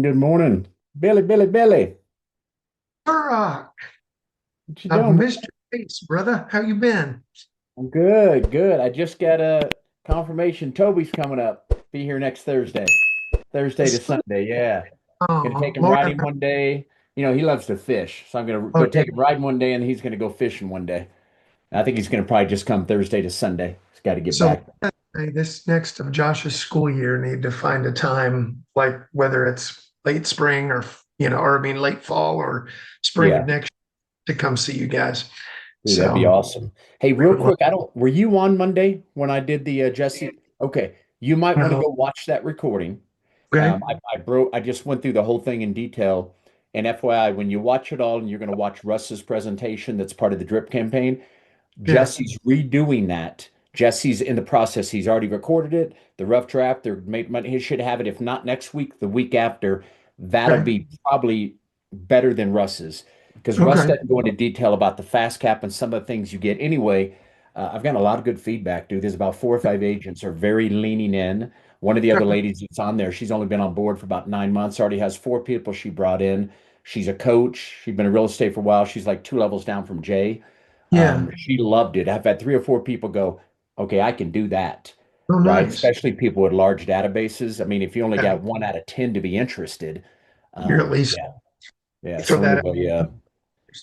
Good morning. Billy. Barack, What you I've doing, bro? missed your face, brother. How you been? I'm good. I just got a confirmation Toby's coming up. Be here next Thursday. Thursday to Sunday, yeah. Gonna Oh, take him Lord, riding one day. He loves to fish. So I'm gonna oh go yeah, take him riding one day and he's gonna go fishing one day. I think he's gonna probably just come Thursday to Sunday. He's got to get so back. this next of Josh's school year need to find a time, like whether it's late spring or or I mean late fall or spring of Yeah, next to come see you guys. dude, that'd be So awesome. Hey, we real would love quick, I don't were you on Monday when I did the Jesse? Okay, you might want to to. go watch that recording. Okay. I just went through the whole thing in detail. And FYI, when you watch it all and you're going to watch Russ's presentation that's part of the drip campaign, Yeah. Jesse's redoing that. Jesse's in the process. He's already recorded it, the rough draft. He should have it, if not next week, the week after. That'll Okay. be probably better than Russ's because Russ Okay. doesn't go into detail about the fast cap and some of the things you get. Anyway, I've gotten a lot of good feedback, dude. There's about 4 or 5 agents are very leaning in. One of the other ladies that's on there, she's only been on board for about 9 months, already has 4 people she brought in. She's a coach. She's been in real estate for a while. She's like 2 levels down from Jay. Yeah. She loved it. I've had 3 or 4 people go, okay, I can do that, Oh, right? nice. Especially people with large databases. I mean, if you only Yeah. got 1 out of 10 to be interested, You're at least yeah. throw So that out. anyway,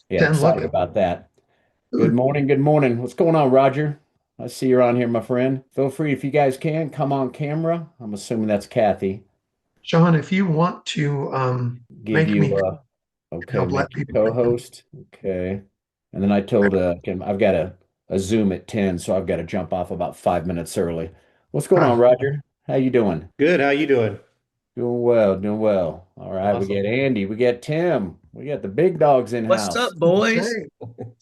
yeah, 10 excited looking. about that. Good Ooh, morning. Good morning. What's going on, Roger? I see you're on here, my friend. Feel free if you guys can come on camera. I'm assuming that's Kathy. Sean, if you want to Give make me you okay, help let make you people co-host. Okay. And then I told Kim I've got a Zoom at 10, so I've got to jump off about 5 minutes early. What's going on, Hi. Roger? How you doing? Good. How you doing? Doing well, doing well. All right, we Awesome. got Andy, we got Tim, we got the big dogs in What's up, house. boys? Say,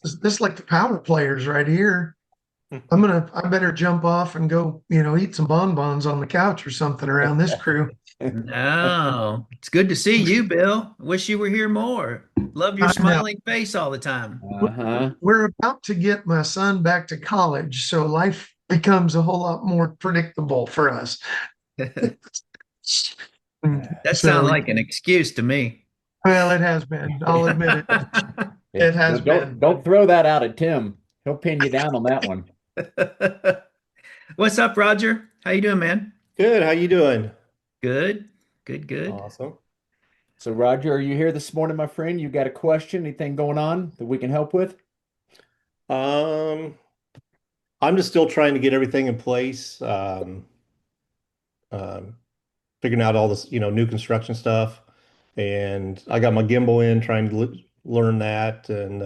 this is like the power players right here. I better jump off and go, eat some bonbons on the couch or something around this crew. No, it's good to see you, Bill. Wish you were here more. Love your I know. smiling face all the time. Uh-huh. We're about to get my son back to college, so life becomes a whole lot more predictable for us. That sounds So, like an excuse to me. well, it has been. I'll admit it. Yeah. It has Don't been. don't throw that out at Tim. He'll pin you down on that one. What's up, Roger? How you doing, man? Good. How you doing? Good, good. Awesome. So, Roger, are you here this morning, my friend? You got a question, anything going on that we can help with? Um, I'm just still trying to get everything in place. Um, Figuring out all this, new construction stuff, and I got my gimbal in, trying to learn that and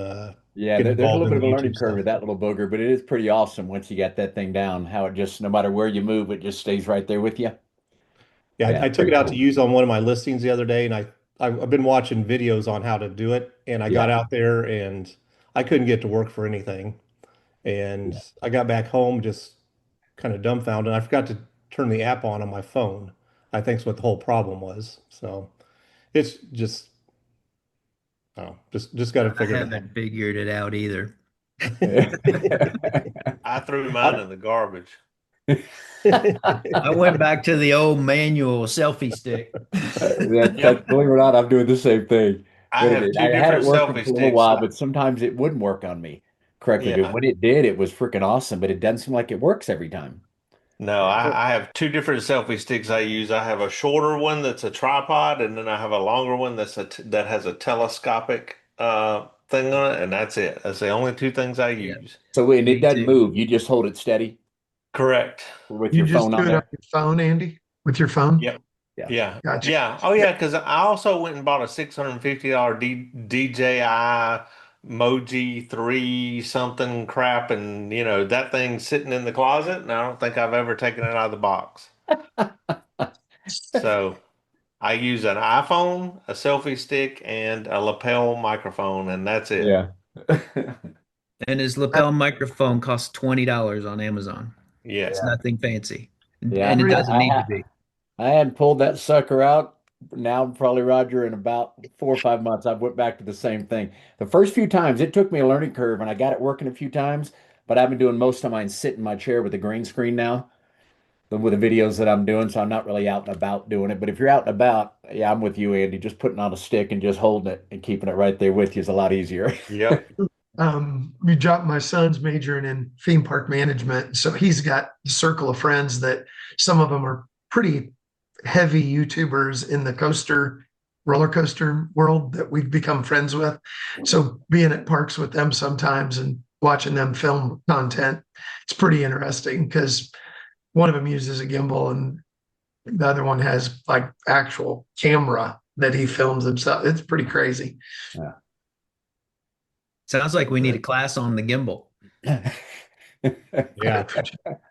Yeah, get there's a involved little in bit the of a learning YouTube curve with stuff. that little booger, but it is pretty awesome once you get that thing down, how it just, no matter where you move, it just stays right there with you. Yeah, Yeah, I took pretty it out to cool. use on one of my listings the other day, and I've been watching videos on how to do it, and I got Yeah. out there and I couldn't get to work for anything. And Yeah. I got back home just kind of dumbfounded. I forgot to turn the app on my phone. I think is what the whole problem was. So it's just, oh, just got to I figure it out. haven't figured it out either. I threw mine I- in the garbage. I went back to the old manual selfie stick. That, Yep. believe it or not, I'm doing the same thing. I But have two I had it different working selfie for a little sticks. while, but sometimes it wouldn't work on me correctly. But Yeah. when it did, it was freaking awesome. But it doesn't seem like it works every time. No, I have two different selfie sticks I use. I have a shorter one that's a tripod, and then I have a longer one that has a telescopic thing on it, and that's it. That's the only two things I Yeah, use. So when it me doesn't too. move, you just hold it steady Correct. with You your just phone do on it on there. your phone, Andy, with your phone. Yep. Yeah. Yeah. Gotcha. Yeah. Oh yeah, because I also went and bought a $650 DJI Moji 3 something crap, and that thing's sitting in the closet, and I don't think I've ever taken it out of the box. So I use an iPhone, a selfie stick, and a lapel microphone, and that's it. Yeah. And his lapel microphone costs $20 on Amazon. It's Yes. Yeah. nothing fancy, Yeah. and it doesn't need to be. I hadn't pulled that sucker out. Now, probably Roger, in about 4 or 5 months, I've went back to the same thing. The first few times, it took me a learning curve, and I got it working a few times. But I've been doing most of mine sit in my chair with a green screen now. with the videos that I'm doing, so I'm not really out and about doing it. But if you're out and about, yeah, I'm with you, Andy. Just putting on a stick and just holding it and keeping it right there with you is a lot easier. Yep. We dropped my son's majoring in theme park management. So he's got a circle of friends that some of them are pretty heavy YouTubers in the roller coaster world that we've become friends with. So being at parks with them sometimes and watching them film content, it's pretty interesting because one of them uses a gimbal and the other one has like actual camera that he films himself. It's pretty crazy. Yeah. Sounds like we need a class on the gimbal. Yeah.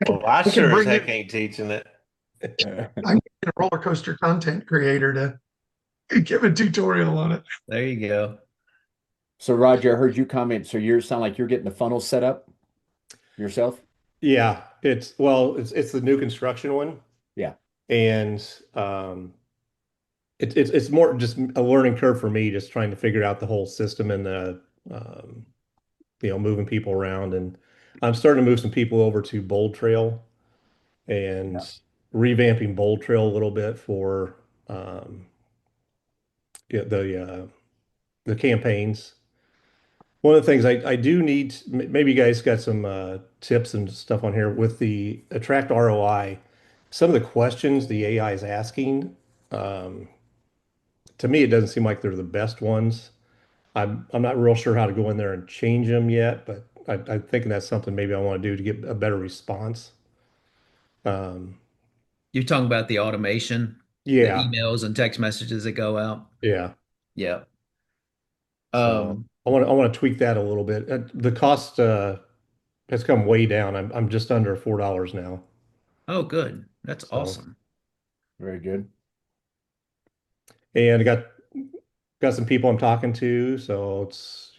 Well, I I can sure as bring heck in ain't teaching it. I can get a roller coaster content creator to give a tutorial on it. There you go. So Roger, I heard you comment. So you sound like you're getting the funnel set up yourself? Yeah, it's the new construction one, Yeah. and it's more just a learning curve for me, just trying to figure out the whole system and the um, moving people around, and I'm starting to move some people over to Bold Trail and Yeah. revamping Bold Trail a little bit for um, yeah, the campaigns. One of the things I do need, maybe you guys got some tips and stuff on here with the attract ROI. Some of the questions the AI is asking, um, to me, it doesn't seem like they're the best ones. I'm not real sure how to go in there and change them yet, but I'm thinking that's something maybe I want to do to get a better response. Um, You're talking about the automation, the yeah, emails and text messages that go out. yeah. Yeah. So Um, I want to tweak that a little bit. The cost has come way down. I'm just under $4 now. oh, good. That's So awesome. Very good. and I got some people I'm talking to, so it's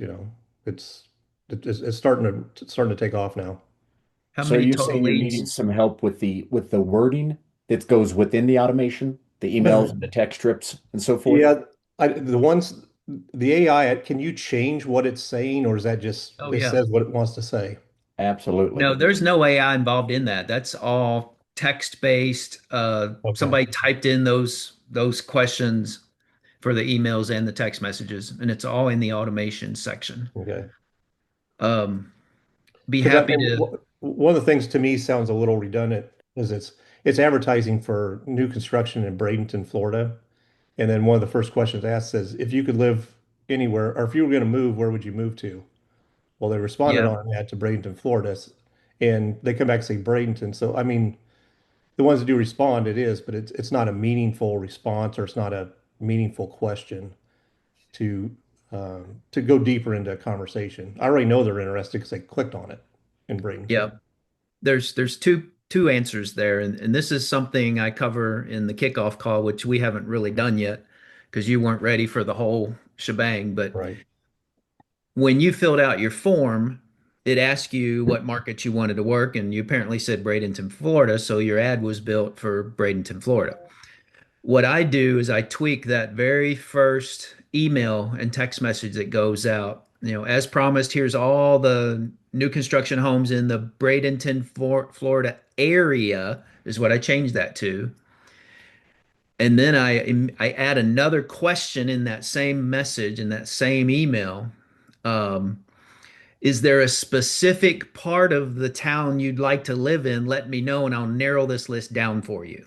it's starting to take off now. How So are many you total saying you're needing leads? some help with the wording that goes within the automation, the emails and the text strips and so forth? Yeah, the AI, can you change what it's saying, or is that just Oh, it yeah. says what it wants to say? Absolutely. No, there's no AI involved in that. That's all text-based. Okay. Somebody typed in those questions for the emails and the text messages, and it's all in the automation section. Okay. Um, be Because happy to, one of the things to me sounds a little redundant is it's advertising for new construction in Bradenton, Florida. And then one of the first questions asked says, if you could live anywhere, or if you were going to move, where would you move to? Well, they responded yeah, on that to Bradenton, Florida, and they come back and say Bradenton. So, I mean, the ones that do respond, it is, but it's not a meaningful response, or it's not a meaningful question to to go deeper into a conversation. I already know they're interested because they clicked on it in yeah. Bradenton. There's two answers there, and this is something I cover in the kickoff call, which we haven't really done yet because you weren't ready for the whole shebang. But Right. when you filled out your form, it asked you what market you wanted to work, and you apparently said Bradenton, Florida, so your ad was built for Bradenton, Florida. What I do is I tweak that very first email and text message that goes out. As promised, here's all the new construction homes in the Bradenton, Florida area, is what I changed that to. And then I add another question in that same message, in that same email. Um, is there a specific part of the town you'd like to live in? Let me know, and I'll narrow this list down for you.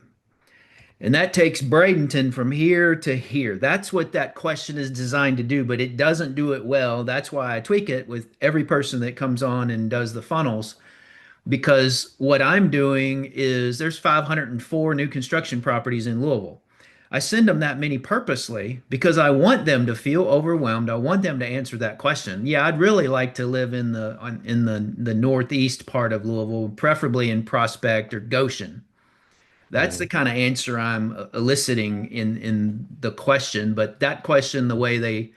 And that takes Bradenton from here to here. That's what that question is designed to do, but it doesn't do it well. That's why I tweak it with every person that comes on and does the funnels. Because what I'm doing is there's 504 new construction properties in Louisville. I send them that many purposely because I want them to feel overwhelmed. I want them to answer that question. Yeah, I'd really like to live in the northeast part of Louisville, preferably in Prospect or Goshen. That's the Mm. kind of answer I'm eliciting in the question, but that question, the way they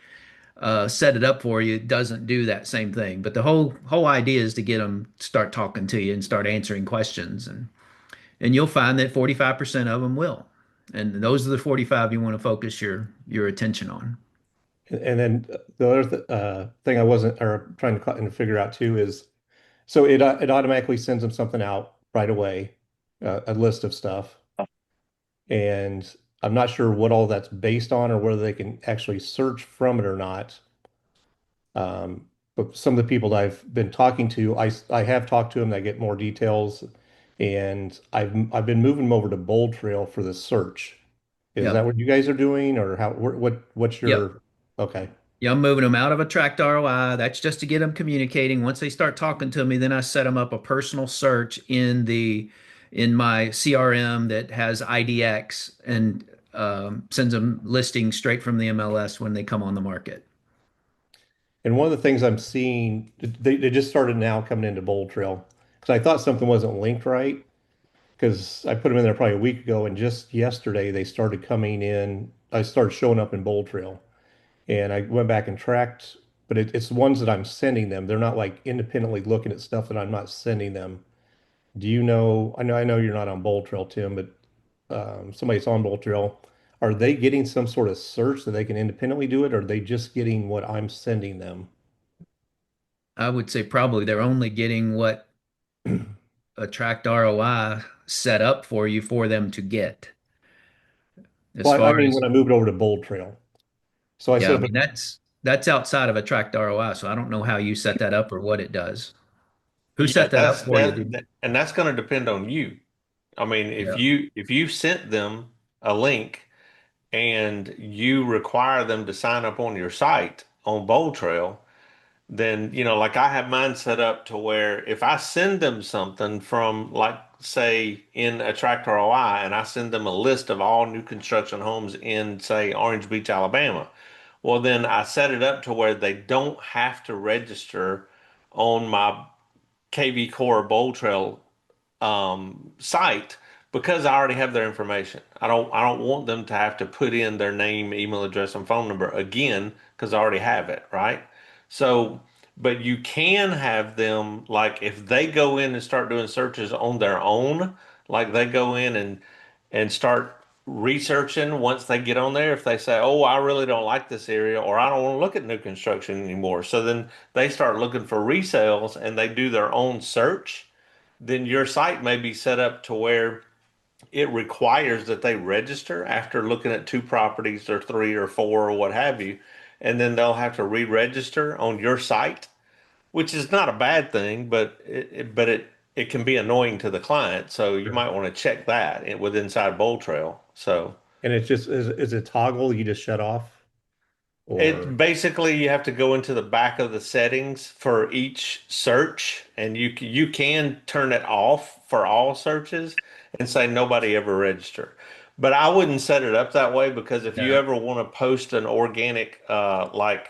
set it up for you, doesn't do that same thing. But the whole idea is to get them to start talking to you and start answering questions, and you'll find that 45% of them will, and those are the 45 you want to focus your attention on. And then the other thing I wasn't or trying to figure out too is so it automatically sends them something out right away. a list of stuff, and I'm not sure what all that's based on or whether they can actually search from it or not. Um, but some of the people that I've been talking to, I have talked to them. I get more details, and I've been moving them over to Bold Trail for the search. Is that Yep. what you guys are doing, or how? What's Yep. your? Okay. Yeah, I'm moving them out of a tracked ROI. That's just to get them communicating. Once they start talking to me, then I set them up a personal search in my CRM that has IDX and sends them listings straight from the MLS when they come on the market. And one of the things I'm seeing, they just started now coming into Bold Trail because I thought something wasn't linked right because I put them in there probably a week ago, and just yesterday they started coming in. I started showing up in Bold Trail, and I went back and tracked, but it's the ones that I'm sending them. They're not like independently looking at stuff that I'm not sending them. Do you know? I know you're not on Bold Trail, Tim, but somebody's on Bold Trail. Are they getting some sort of search that they can independently do it, or are they just getting what I'm sending them? I would say probably they're only getting what a tracked ROI set up for you for them to get. As Well, I far mean, as when I moved over to Bold Trail, so I yeah, set I up. mean that's outside of a tracked ROI, so I don't know how you set that up or what it does. Who Yeah, set that up for you? and that's going to depend on you. I mean, Yeah. if you sent them a link and you require them to sign up on your site on Bold Trail, then, like I have mine set up to where if I send them something from, like, say, in Attract ROI, and I send them a list of all new construction homes in, say, Orange Beach, Alabama, well, then I set it up to where they don't have to register on my KV Core Bold Trail site because I already have their information. I don't want them to have to put in their name, email address, and phone number again because I already have it, right? So, but you can have them like if they go in and start doing searches on their own, like they go in and start researching once they get on there. If they say, "Oh, I really don't like this area," or "I don't want to look at new construction anymore," so then they start looking for resales and they do their own search, then your site may be set up to where it requires that they register after looking at two properties or three or four or what have you. And then they'll have to re-register on your site, which is not a bad thing, but it can be annoying to the client. So you Sure. might want to check that with inside Bold Trail. So And it's just is it toggle you just shut off or it basically you have to go into the back of the settings for each search, and you can turn it off for all searches and say nobody ever register. But I wouldn't set it up that way because if you Yeah. ever want to post an organic like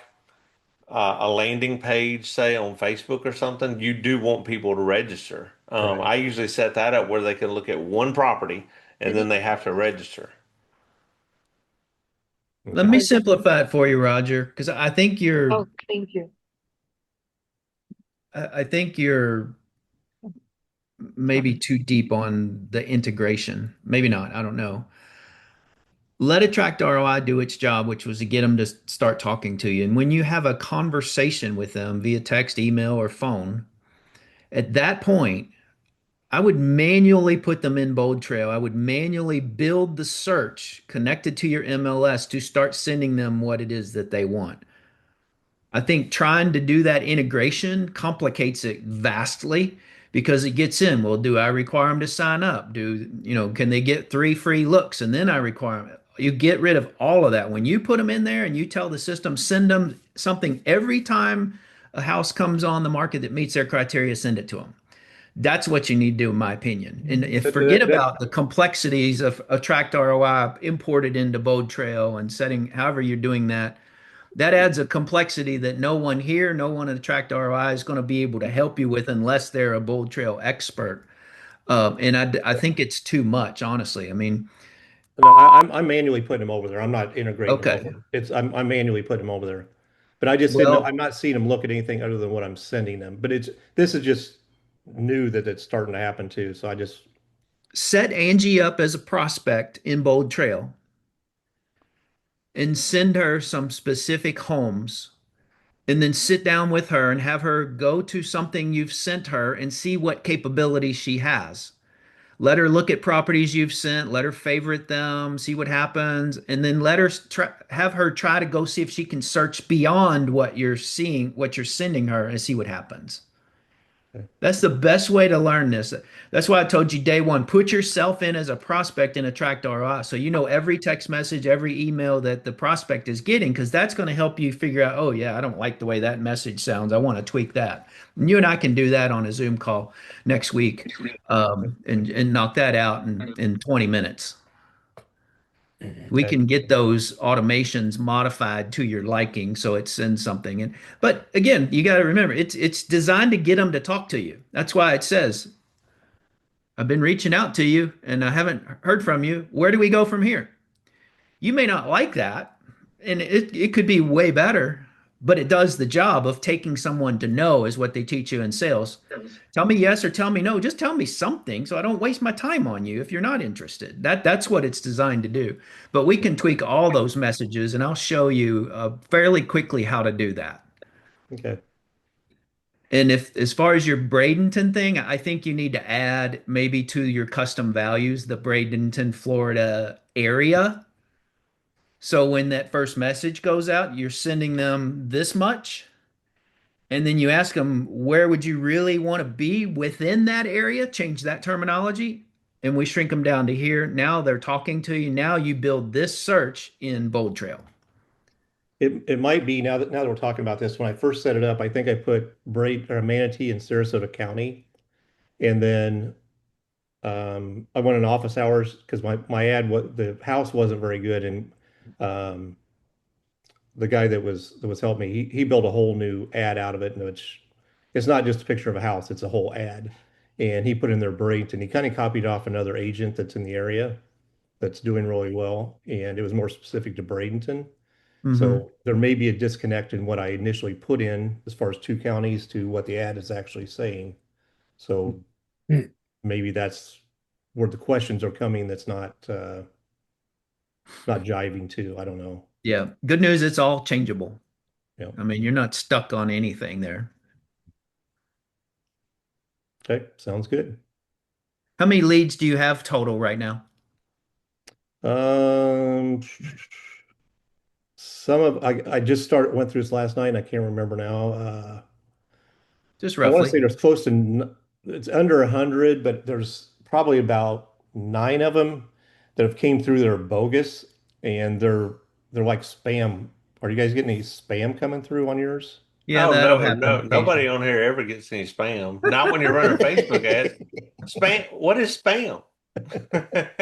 a landing page, say on Facebook or something, you do want people to register. right? I usually set that up where they can look at one property and then they have to register. Let Okay. me simplify it for you, Roger, because I think you're maybe too deep on the integration. Maybe not. I don't know. Let Attract ROI do its job, which was to get them to start talking to you. And when you have a conversation with them via text, email, or phone, at that point, I would manually put them in Bold Trail. I would manually build the search connected to your MLS to start sending them what it is that they want. I think trying to do that integration complicates it vastly because it gets in. Well, do I require them to sign up? Can they get 3 free looks and then I require them? You get rid of all of that. When you put them in there and you tell the system, send them something every time a house comes on the market that meets their criteria, send it to them. That's what you need to do, in my opinion. And if That, forget that, that, about the complexities of Attract ROI imported into Bold Trail and setting, however you're doing that, that adds a complexity that no one here, no one at Attract ROI is going to be able to help you with unless they're a Bold Trail expert. And I think it's too much, honestly. I mean, no, I'm manually putting them over there. I'm not integrating them okay. over. I'm manually putting them over there. But I just didn't know. Well, I'm not seeing them look at anything other than what I'm sending them. But this is just new that it's starting to happen too. So I just set Angie up as a prospect in Bold Trail and send her some specific homes and then sit down with her and have her go to something you've sent her and see what capabilities she has. Let her look at properties you've sent, let her favorite them, see what happens, and then let her try, have her try to go see if she can search beyond what you're seeing, what you're sending her, and see what happens. Okay. That's the best way to learn this. That's why I told you day one, put yourself in as a prospect and attract ROI. So you know every text message, every email that the prospect is getting, because that's going to help you figure out, oh yeah, I don't like the way that message sounds. I want to tweak that. And you and I can do that on a Zoom call next week, and knock that out in 20 minutes. We Okay. can get those automations modified to your liking so it sends something in. But again, you got to remember it's designed to get them to talk to you. That's why it says, I've been reaching out to you and I haven't heard from you. Where do we go from here? You may not like that, and it could be way better, but it does the job of taking someone to know is what they teach you in sales. Tell me yes or tell me no. Just tell me something so I don't waste my time on you if you're not interested. That's what it's designed to do. But we can tweak all those messages, and I'll show you fairly quickly how to do that. Okay. And if, as far as your Bradenton thing, I think you need to add maybe to your custom values the Bradenton, Florida area. So when that first message goes out, you're sending them this much. And then you ask them, where would you really want to be within that area? Change that terminology. And we shrink them down to here. Now they're talking to you. Now you build this search in Bold Trail. It might be now that we're talking about this. When I first set it up, I think I put Braid or Manatee in Sarasota County, and then I went in office hours because my ad what the house wasn't very good, and um, the guy that was helping me, he built a whole new ad out of it, in which it's not just a picture of a house, it's a whole ad. And he put in there Bradenton. He kind of copied off another agent that's in the area that's doing really well, and it was more specific to Bradenton. Hmm. So there may be a disconnect in what I initially put in as far as two counties to what the ad is actually saying. So maybe that's where the questions are coming that's not jiving to. I don't know. Yeah. Good news, it's all changeable. Yeah. I mean, you're not stuck on anything there. Okay. Sounds good. How many leads do you have total right now? Um, some of I just started went through this last night and I can't remember now. Just I want to roughly. say there's close to it's under 100, but there's probably about nine of them that have came through that are bogus, and they're like spam. Are you guys getting any spam coming through on yours? Yeah, Oh that'll no, happen no, nobody occasionally. on here ever gets any spam. Not when you're running Facebook ads. Spam, what is spam?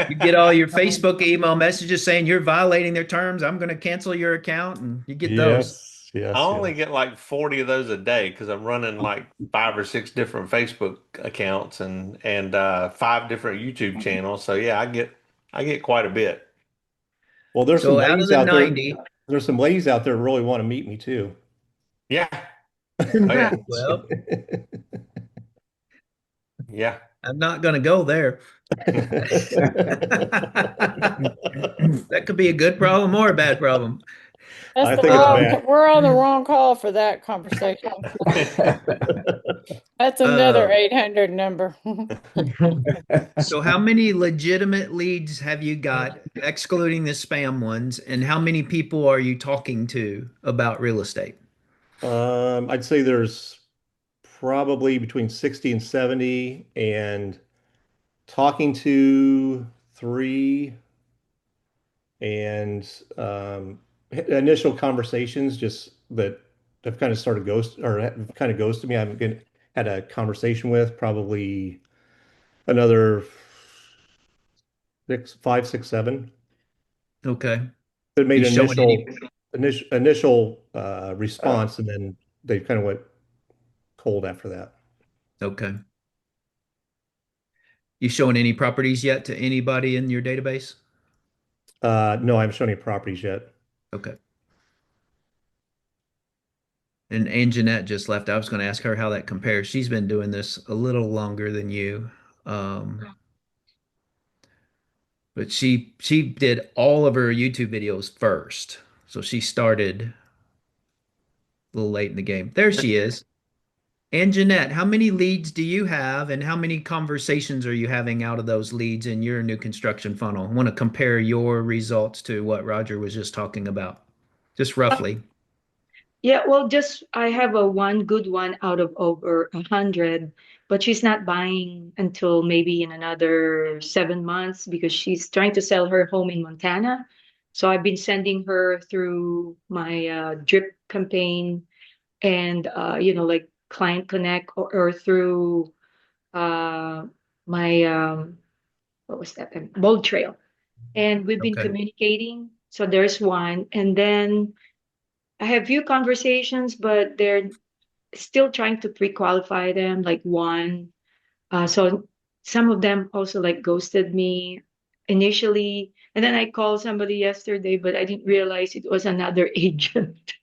You get all your Facebook email messages saying you're violating their terms. I'm going to cancel your account, and you get those. Yes, I yes, only yes. get like 40 of those a day because I'm running like five or six different Facebook accounts and five different YouTube channels. So yeah, I get quite a bit. Well, there's some So out of ladies the out there. 90, There's some ladies out there who really want to meet me too. Yeah. Oh yeah. Congrats. well, Yeah. I'm not going to go there. That could be a good problem or a bad problem. That's I the think it's wrong, bad. we're on the wrong call for that conversation. That's another Uh, 800 number. so how many legitimate leads have you got, excluding the spam ones, and how many people are you talking to about real estate? I'd say there's probably between 60 and 70, and talking to three, and initial conversations just that have kind of started ghost or have kind of ghosted me. Had a conversation with probably another six, five, six, seven Okay. that You made an showing any? initial response, and then they kind of went cold after that. Okay. You showing any properties yet to anybody in your database? No, I haven't shown any properties yet. Okay. And Jeanette just left. I was going to ask her how that compares. She's been doing this a little longer than you. But she did all of her YouTube videos first. So she started a little late in the game. There she is. And Jeanette, how many leads do you have, and how many conversations are you having out of those leads in your new construction funnel? I want to compare your results to what Roger was just talking about, just roughly. Yeah, well, just I have a one good one out of over 100, but she's not buying until maybe in another 7 months because she's trying to sell her home in Montana. So I've been sending her through my drip campaign and like Client Connect or through uh my what was that? Bold Trail. And we've been Okay. communicating. So there's one, and then I have few conversations, but they're still trying to pre-qualify them, like one. So some of them also like ghosted me initially. And then I called somebody yesterday, but I didn't realize it was another agent.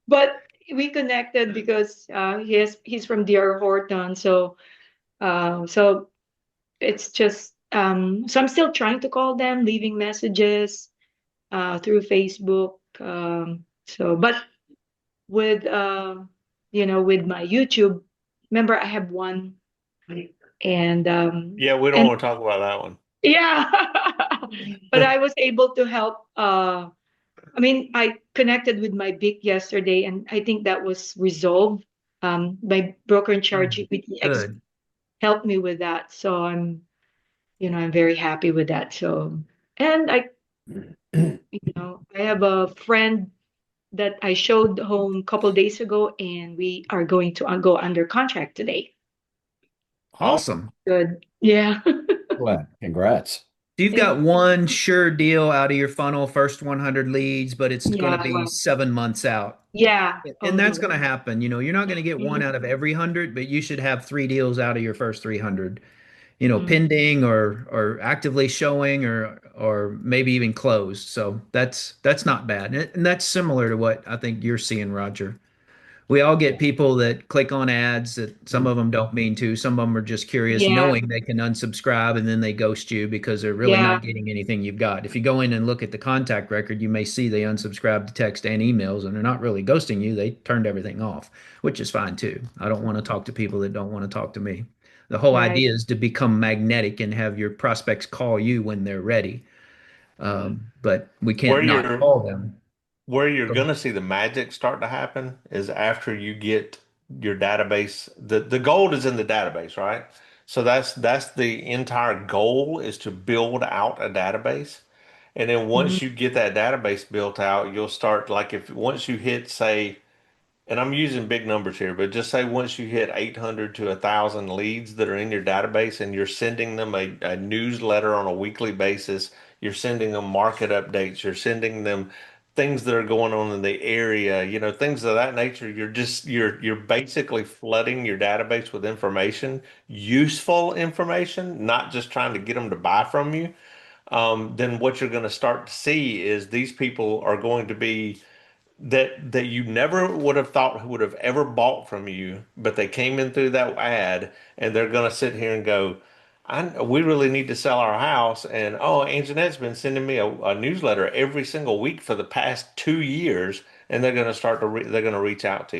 But we connected because he's from DR Horton. So it's just so I'm still trying to call them, leaving messages through Facebook. But with with my YouTube. Remember, I have one, and Yeah, we don't and want to talk about that one. yeah, but I was able to help. I mean, I connected with my BIC yesterday, and I think that was resolved. My broker in charge with EX Good. helped me with that, so I'm very happy with that. So, and I have a friend that I showed home a couple days ago, and we are going to go under contract today. Awesome. Good. Yeah. Well, congrats. So you've Thank got one sure deal out of your funnel, first 100 leads, but it's going to Yeah. be 7 months out. Yeah. And that's Mhm. going to happen. You're not going to get one Mhm. out of every 100, but you should have three deals out of your first 300, Mhm. pending or actively showing or maybe even closed. So that's not bad. And that's similar to what I think you're seeing, Roger. We all get people that click on ads that some of them don't mean to. Some of them are just curious, Yeah. knowing they can unsubscribe and then they ghost you because they're really Yeah. not getting anything you've got. If you go in and look at the contact record, you may see they unsubscribed to text and emails and they're not really ghosting you. They turned everything off, which is fine too. I don't want to talk to people that don't want to talk to me. The whole Right. idea is to become magnetic and have your prospects call you when they're ready. But we Where can't not you're call them. where you're gonna see the magic start to happen is after you get your database. The gold is in the database, right? So that's the entire goal is to build out a database. And then Mhm. once you get that database built out, you'll start like if once you hit say and I'm using big numbers here, but just say once you hit 800 to 1,000 leads that are in your database and you're sending them a newsletter on a weekly basis, you're sending them market updates, you're sending them things that are going on in the area, things of that nature. You're basically flooding your database with information, useful information, not just trying to get them to buy from you. Then what you're going to start to see is these people are going to be that you never would have thought would have ever bought from you, but they came in through that ad and they're going to sit here and go, we really need to sell our house. And oh, Anjanette's been sending me a newsletter every single week for the past 2 years, and they're going to they're going to reach out to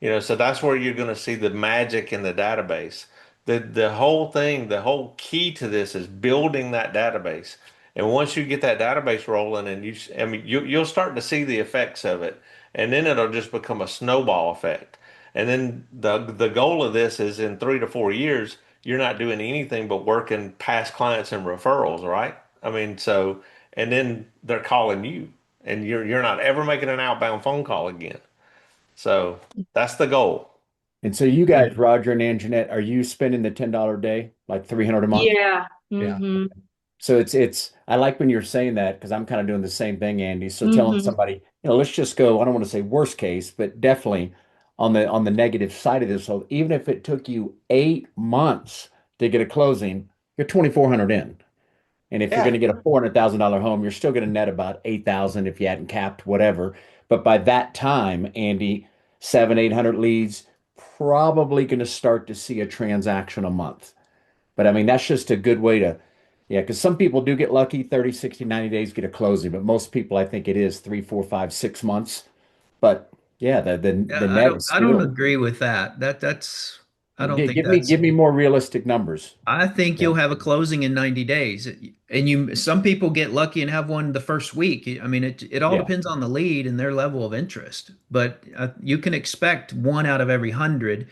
you. So that's where you're going to see the magic in the database. The whole thing, the whole key to this is building that database. And once you get that database rolling, and I mean, you'll start to see the effects of it, and then it'll just become a snowball effect. And then the goal of this is in 3 to 4 years, you're not doing anything but working past clients and referrals, right? I mean, so and then they're calling you, and you're not ever making an outbound phone call again. So that's the goal. And so you guys, Roger and Anjanette, are you spending the $10 a day, like 300 a month? Yeah. Yeah. Mm-hmm. So it's I like when you're saying that because I'm kind of doing the same thing, Andy. So telling Mm-hmm. somebody, let's just go, I don't want to say worst case, but definitely on the negative side of this. So even if it took you 8 months to get a closing, you're 2,400 in. And if you're going Yeah. to get a $400,000 home, you're still going to net about 8,000 if you hadn't capped whatever. But by that time, Andy, 800 leads, probably going to start to see a transaction a month. But I mean, that's just a good way to, yeah, because some people do get lucky 30, 60, 90 days get a closing, but most people, I think it is 3, 4, 5, 6 months. But Yeah, the I net don't is I don't still agree with that. I don't think give that's me more realistic numbers. I think Yeah. you'll have a closing in 90 days. And some people get lucky and have one the first week. I mean, it all Yeah. depends on the lead and their level of interest. But you can expect one out of every 100.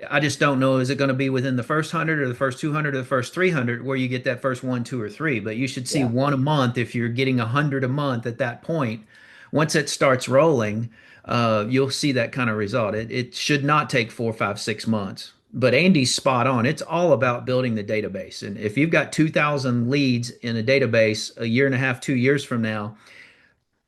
I just don't know, is it going to be within the first 100 or the first 200 or the first 300 where you get that first one, two, or three? But you should see Yeah. one a month if you're getting 100 a month at that point. Once it starts rolling, you'll see that kind of result. It should not take 4, 5, 6 months. But Andy's spot on. It's all about building the database. And if you've got 2,000 leads in a database a year and a half, 2 years from now,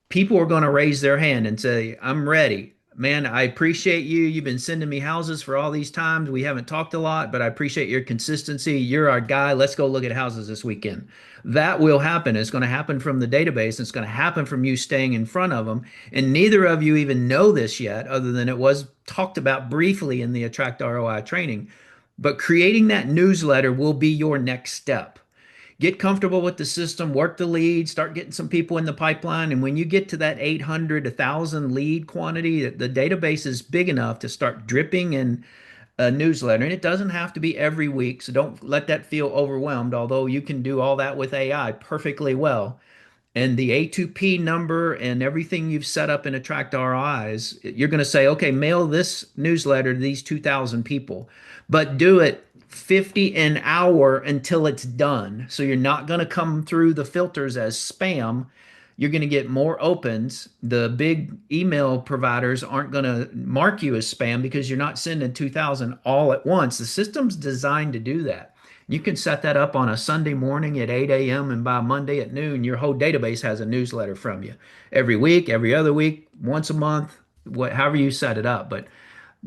people are going to raise their hand and say, I'm ready. Man, I appreciate you. You've been sending me houses for all these times. We haven't talked a lot, but I appreciate your consistency. You're our guy. Let's go look at houses this weekend. That will happen. It's going to happen from the database. It's going to happen from you staying in front of them. And neither of you even know this yet, other than it was talked about briefly in the Attract ROI training. But creating that newsletter will be your next step. Get comfortable with the system, work the lead, start getting some people in the pipeline. And when you get to that 800, 1,000 lead quantity, the database is big enough to start dripping in a newsletter. And it doesn't have to be every week. So don't let that feel overwhelmed, although you can do all that with AI perfectly well. And the A2P number and everything you've set up in Attract ROIs, you're going to say, okay, mail this newsletter to these 2,000 people, but do it 50 an hour until it's done. So you're not going to come through the filters as spam. You're going to get more opens. The big email providers aren't going to mark you as spam because you're not sending 2,000 all at once. The system's designed to do that. You can set that up on a Sunday morning at 8 a.m. and by Monday at noon, your whole database has a newsletter from you every week, every other week, once a month, however you set it up. But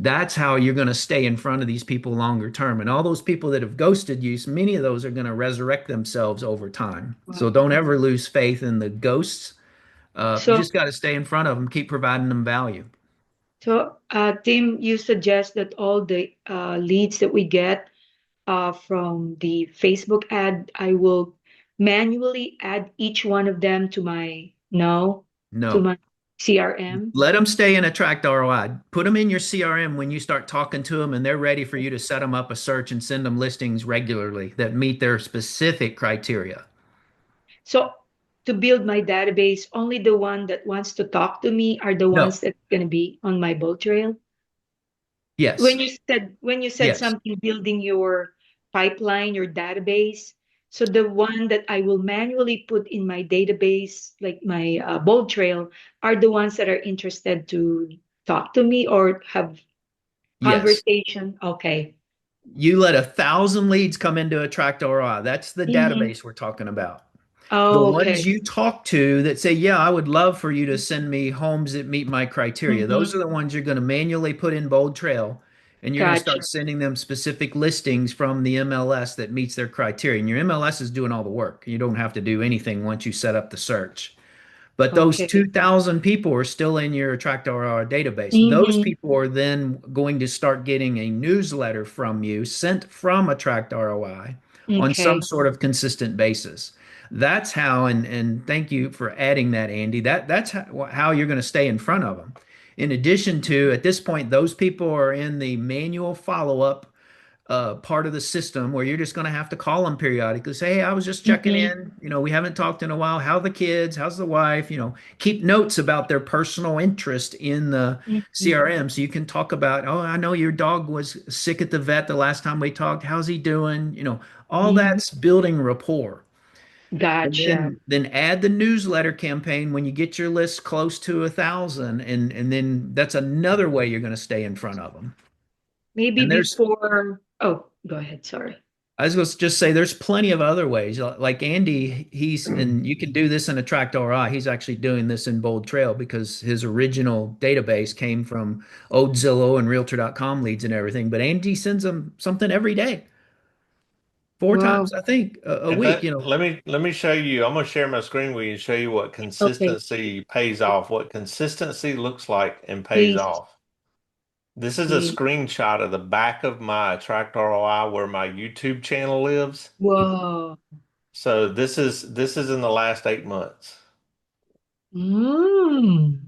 that's how you're going to stay in front of these people longer term. And all those people that have ghosted you, many of those are going to resurrect themselves over time. So Wow. don't ever lose faith in the ghosts. You So, just got to stay in front of them, keep providing them value. Tim, you suggest that all the leads that we get from the Facebook ad, I will manually add each one of them to my no, to No. my CRM. Let them stay in Attract ROI. Put them in your CRM when you start talking to them and they're ready for you to set them up a search and send them listings regularly that meet their specific criteria. So to build my database, only the one that wants to talk to me are the No. ones that's going to be on my boat trail. Yes. When you said Yes. something building your pipeline, your database, so the one that I will manually put in my database, like my bold trail, are the ones that are interested to talk to me or have Yes. conversation. Okay. You let 1,000 leads come into Attract ROI. That's the Mhm. database we're talking about. The Oh, ones okay. you talk to that say, yeah, I would love for you to send me homes that meet my criteria. Mm-hmm. Those are the ones you're going to manually put in Bold Trail, and you're going to Gotcha. start sending them specific listings from the MLS that meets their criteria. And your MLS is doing all the work. You don't have to do anything once you set up the search. But those Okay. 2,000 people are still in your Attract RR database. Those Mm-hmm. people are then going to start getting a newsletter from you sent from Attract ROI on some Okay. sort of consistent basis. That's how, and thank you for adding that, Andy. That's how you're going to stay in front of them. In addition to, at this point, those people are in the manual follow-up part of the system where you're just going to have to call them periodically. Say, hey, I was just checking Mm-hmm. in. We haven't talked in a while. How are the kids? How's the wife? Keep notes about their personal interest in the Mm-hmm. CRM so you can talk about, oh, I know your dog was sick at the vet the last time we talked. How's he doing? All Mm-hmm. that's building rapport. And Gotcha. then add the newsletter campaign when you get your list close to 1,000, and then that's another way you're going to stay in front of them. Maybe And there's before. Oh, go ahead. Sorry. I was going to just say there's plenty of other ways. Like Andy, and you can do this in Attract RI. He's actually doing this in Bold Trail because his original database came from old Zillow and Realtor.com leads and everything. But Andy sends them something every day, four Wow. times, I think, a And week. let me show you. I'm gonna share my screen with you and show you what Okay. consistency pays off, what consistency looks like and pays Please. off. This is a Please. screenshot of the back of my Attract ROI where my YouTube channel lives. Whoa. So this is in the last 8 months. Mm.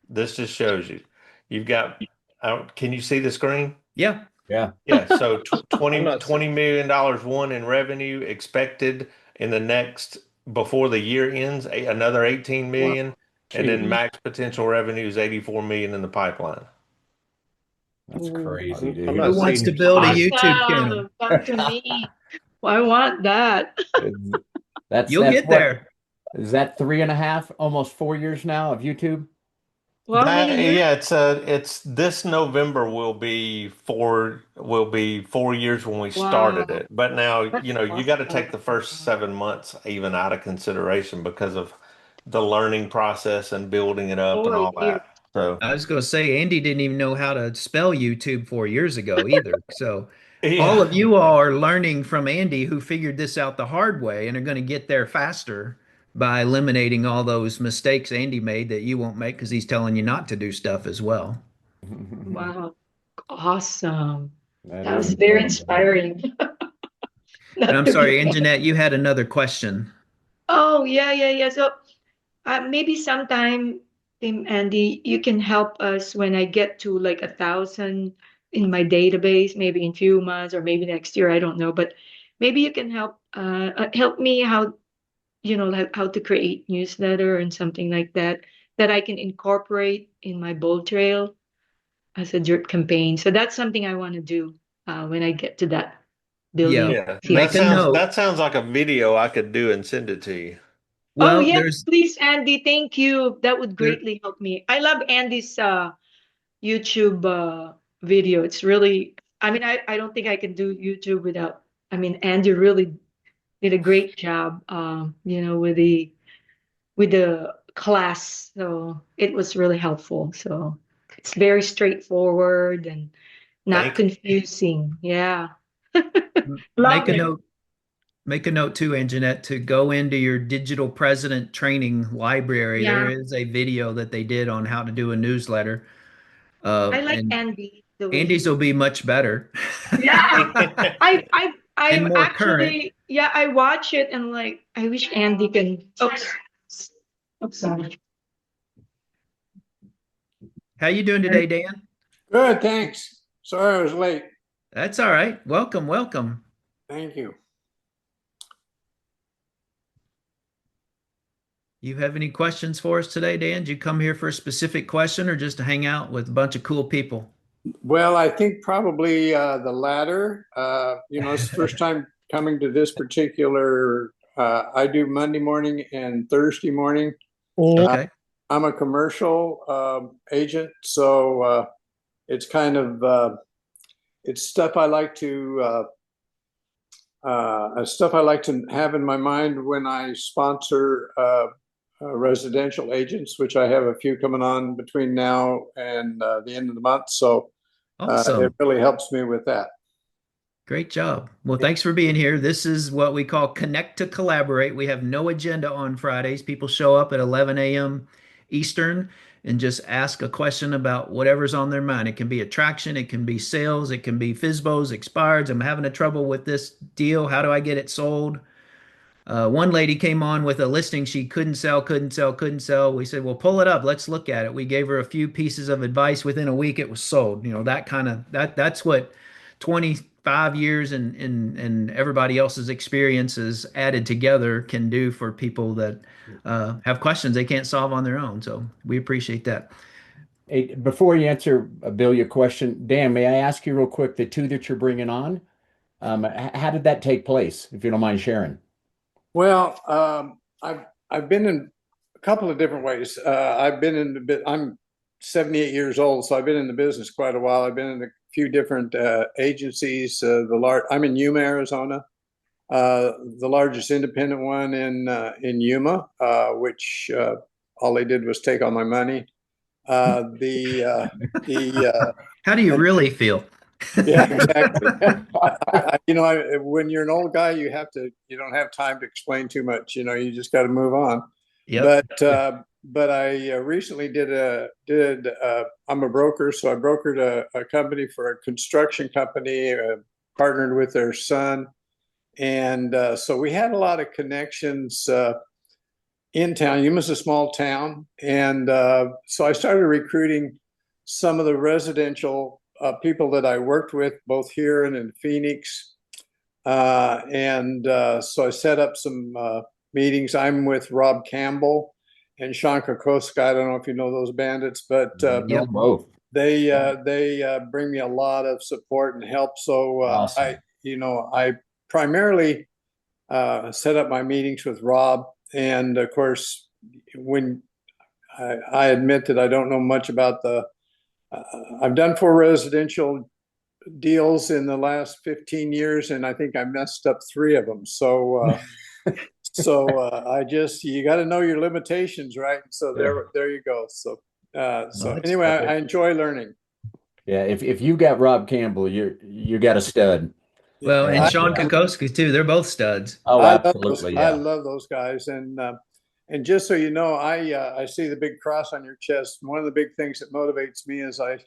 This just shows you. You've got, can you see the screen? Yeah. Yeah. Yeah, so I'm 20 not $20 million won in revenue expected in the next before the year ends, another 18 Wow. million, and then Gee, max potential revenue is 84 million in the pipeline. that's Ooh. crazy, I'm dude. Who not wants to seeing. build a YouTube channel? Awesome. Come to me. I want that. That's You'll get what there. is that 3.5, almost 4 years now of YouTube? Well, how That many years? yeah, it's this November will be 4 years when we started Wow. it. But now, That's you got to take awesome. the first 7 months even out of consideration because of the learning process and building it up and 4 all years. that. So I was going to say, Andy didn't even know how to spell YouTube 4 years ago either. So all yeah, of you all are learning from Andy, who figured this out the hard way and are going to get there faster by eliminating all those mistakes Andy made that you won't make because he's telling you not to do stuff as well. Wow. Awesome. That That is was very incredible. inspiring. And Not I'm to sorry, give up. Anjanette, you had another question. Oh, yeah, yeah, yeah. So maybe sometime, Tim Andy, you can help us when I get to like 1,000 in my database, maybe in few months or maybe next year. I don't know, but maybe you can help me like how to create newsletter and something like that that I can incorporate in my bold trail as a drip campaign. So that's something I want to do when I get to that Yeah, billion yeah. That make a CFO. sounds note. that sounds like a video I could do and send it to you. Oh Well, yeah, there's please, Andy. Thank you. That would there. greatly help me. I love Andy's YouTube video. It's really, I mean, I don't think I can do YouTube without, I mean, Andy really did a great job, with the class. So it was really helpful. So it's very straightforward and not Thank you. confusing. Yeah. Make Love a it. note. Make a note too, Anjanette, to go into your digital president training library. There Yeah. is a video that they did on how to do a newsletter. I like And Andy the way Andy's he, will be much better yeah. and I've more current. actually, yeah, I watch it and like, I wish Andy can, oops, oops, sorry. How you doing today, Dan? Good, thanks. Sorry I was late. That's all right. Welcome, welcome. Thank you. You have any questions for us today, Dan? Did you come here for a specific question or just to hang out with a bunch of cool people? Well, I think probably the latter. It's the first time coming to this particular. I do Monday morning and Thursday morning. Uh, Okay. I'm a commercial agent, so it's kind of it's stuff I like to have in my mind when I sponsor residential agents, which I have a few coming on between now and the end of the month. So it Awesome. really helps me with that. Great job. Well, thanks for being here. This is what we call Connect to Collaborate. We have no agenda on Fridays. People show up at 11 a.m. Eastern and just ask a question about whatever's on their mind. It can be attraction, it can be sales, it can be FISBOs, expireds. I'm having a trouble with this deal. How do I get it sold? One lady came on with a listing she couldn't sell, couldn't sell, couldn't sell. We said, well, pull it up. Let's look at it. We gave her a few pieces of advice. Within a week, it was sold. That kind of that's what 25 years and everybody else's experiences added together can do for people that have questions they can't solve on their own. So we appreciate that. Hey, before you answer, Bill, your question, Dan, may I ask you real quick, the two that you're bringing on, how did that take place, if you don't mind sharing? Well, I've been in a couple of different ways. I've been in the bit. I'm 78 years old, so I've been in the business quite a while. I've been in a few different agencies. I'm in Yuma, Arizona, the largest independent one in Yuma, which all they did was take all my money. The How do you really feel? Yeah, exactly. When you're an old guy, you don't have time to explain too much. You just got to move on. Yep. But I recently I'm a broker, so I brokered a company for a construction company, partnered with their son, and so we had a lot of connections in town. Yuma's a small town, and so I started recruiting some of the residential people that I worked with, both here and in Phoenix. So I set up some meetings. I'm with Rob Campbell and Sean Kokoska. I don't know if you know those bandits, but Know both. they bring me a lot of support and help. So Awesome. I primarily set up my meetings with Rob, and of course, when I admit that I don't know much about I've done 4 residential deals in the last 15 years, and I think I messed up 3 of them. So you got to know your limitations, right? So there you go. So anyway, I enjoy learning. Yeah, if you got Rob Campbell, you got a stud. Well, and Yeah. Sean Kokoski too. They're both studs. Oh, I absolutely, I yeah. love those guys, and just so you know, I see the big cross on your chest. One of the big things that motivates me is I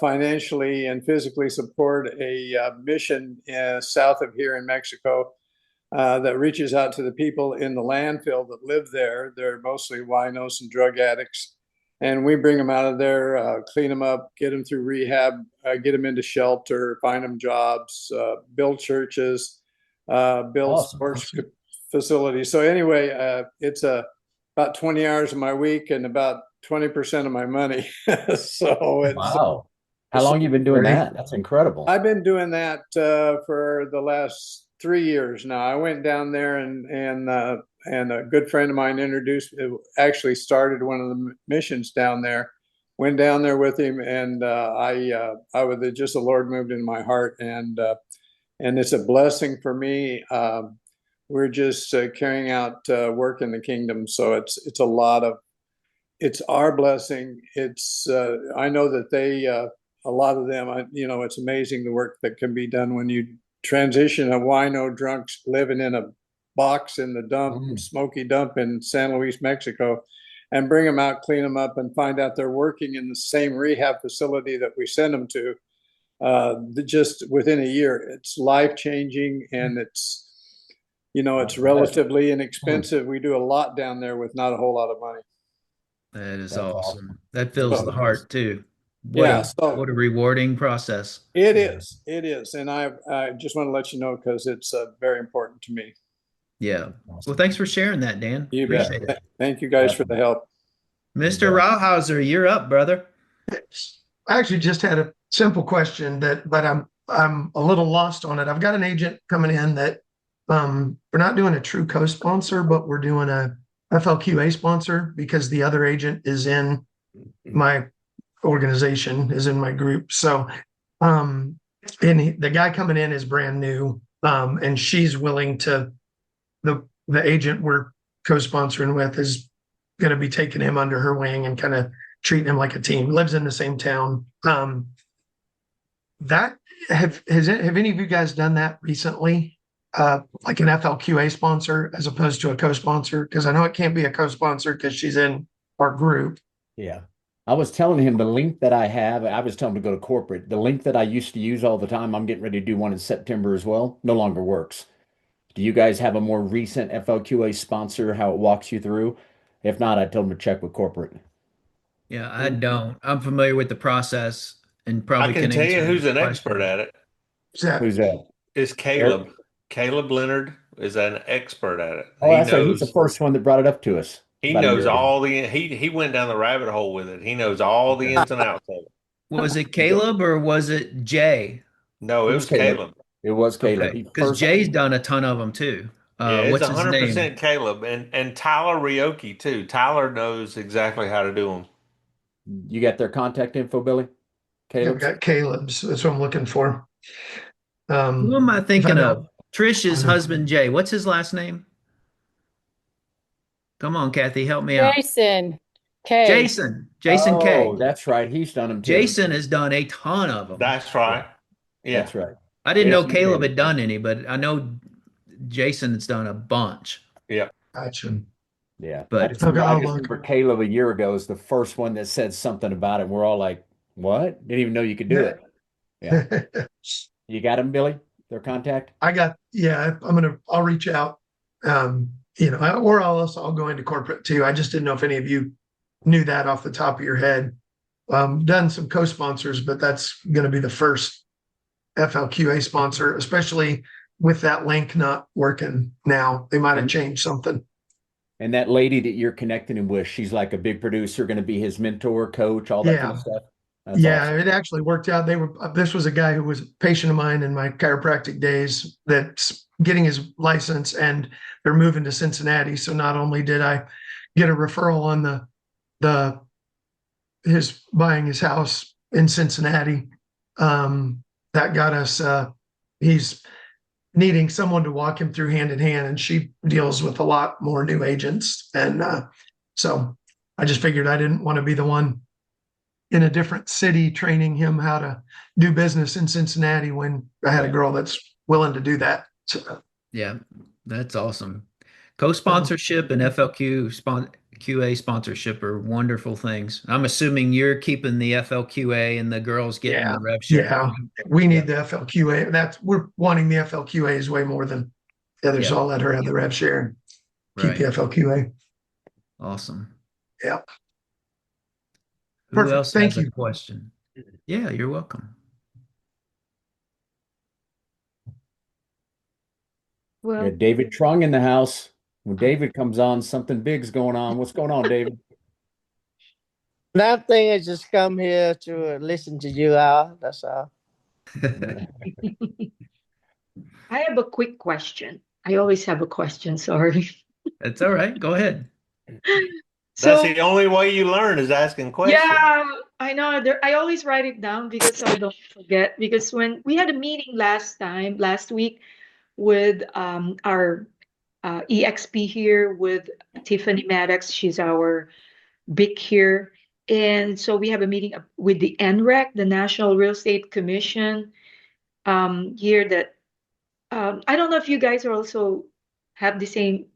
financially and physically support a mission south of here in Mexico that reaches out to the people in the landfill that live there. They're mostly winos and drug addicts. And we bring them out of there, clean them up, get them through rehab, get them into shelter, find them jobs, build churches, build sports facilities. So anyway, it's about 20 hours of my week and about 20% of my money. So it's Wow. How long you been doing that? That's incredible. I've been doing that for the last 3 years now. I went down there and a good friend of mine actually started one of the missions down there. Went down there with him, and I was just the Lord moved in my heart, and it's a blessing for me. We're just carrying out work in the kingdom, so it's our blessing. I know that a lot of them, it's amazing the work that can be done when you transition a wino drunks living in a box in the smoky dump in San Luis, Mexico, and bring them out, clean them up, and find out they're working in the same rehab facility that we send them to. Just within a year, it's life changing, and it's relatively inexpensive. We do a lot down there with not a whole lot of money. That is awesome. That fills the heart too. What a rewarding process. It is. And I just want to let you know, because it's very important to me. Yeah. Well, thanks for sharing that, Dan. You Appreciate bet. it. Thank you guys for the help. Mr. Rauhauser, you're up, brother. I actually just had a simple question but I'm a little lost on it. I've got an agent coming in that we're not doing a true co-sponsor, but we're doing a FLQA sponsor because the other agent is in my organization, is in my group. So and the guy coming in is brand new, and she's willing to, the agent we're co-sponsoring with is going to be taking him under her wing and kind of treating him like a team. Lives in the same town. That have any of you guys done that recently? Like an FLQA sponsor as opposed to a co-sponsor? Because I know it can't be a co-sponsor because she's in our group. Yeah. I was telling him the link that I have, I was telling him to go to corporate. The link that I used to use all the time, I'm getting ready to do one in September as well, no longer works. Do you guys have a more recent FLQA sponsor, how it walks you through? If not, I told him to check with corporate. Yeah, I don't. I'm familiar with the process and probably I can tell you answer who's your an expert at it. Who's that? Is Caleb. Caleb Leonard is an expert at it. Oh, that's right. He's the first one that brought it up to us. He knows he went down the rabbit hole with it. He knows all the ins and outs of it. Was it Caleb or was it Jay? No, it was Caleb. It was Caleb. Okay. Because Jay's done a ton of them too. Yeah, it's what's his 100% name? Caleb and Tyler Rioki too. Tyler knows exactly how to do them. You got their contact info, Billy? I've got Caleb's. That's what I'm looking for. Who am I thinking of? Trish's husband, Jay. What's his last name? Come on, Kathy, help me out. Jason K. Jason K. Oh, that's right. He's done them too. Jason has done a ton of them. That's right. Yeah. That's right. I didn't know Caleb had done any, but I know Jason has done a bunch. Yeah. Gotcha. Yeah. But I just remember Caleb a year ago was the first one that said something about it. We're all like, what? Didn't even know you could do it. Yeah. You got him, Billy? Their contact? I'll reach out. Or I'll go into corporate too. I just didn't know if any of you knew that off the top of your head. done some co-sponsors, but that's going to be the first FLQA sponsor, especially with that link not working now. They might have And changed something. and that lady that you're connecting him with, she's like a big producer, going to be his mentor, coach, all that kind of Yeah. stuff. That's Yeah, awesome. it actually worked out. This was a guy who was a patient of mine in my chiropractic days that's getting his license and they're moving to Cincinnati. So not only did I get a referral on the his buying his house in Cincinnati, that got us he's needing someone to walk him through hand in hand, and she deals with a lot more new agents. And so I just figured I didn't want to be the one in a different city training him how to do business in Cincinnati when I had a Yeah. girl that's willing to do that. So, Yeah, that's awesome. Co-sponsorship and QA sponsorship are wonderful things. I'm assuming you're keeping the FLQA and the girls getting yeah, the rev share. yeah, we Yeah, need the FLQA. We're wanting the FLQAs way more than the others. yeah, So I'll let her have the rev share and keep the right. FLQA. Awesome. Yeah, Who perfect. else Thank has a you. question? Yeah, you're welcome. We Well, got David Trung in the house. When David comes on, something big's going on. What's going on, David? Nothing. I just come here to listen to you all. That's all. I have a quick question. I always have a question, sorry. That's all right. Go ahead. That's So, the only way you learn is asking questions. yeah, I know. I always write it down because so I don't forget. Because when we had a meeting last week, with our EXP here with Tiffany Maddox, she's our big here. And so we have a meeting with the NREC, the National Real Estate Commission, here that I don't know if you guys are also have the same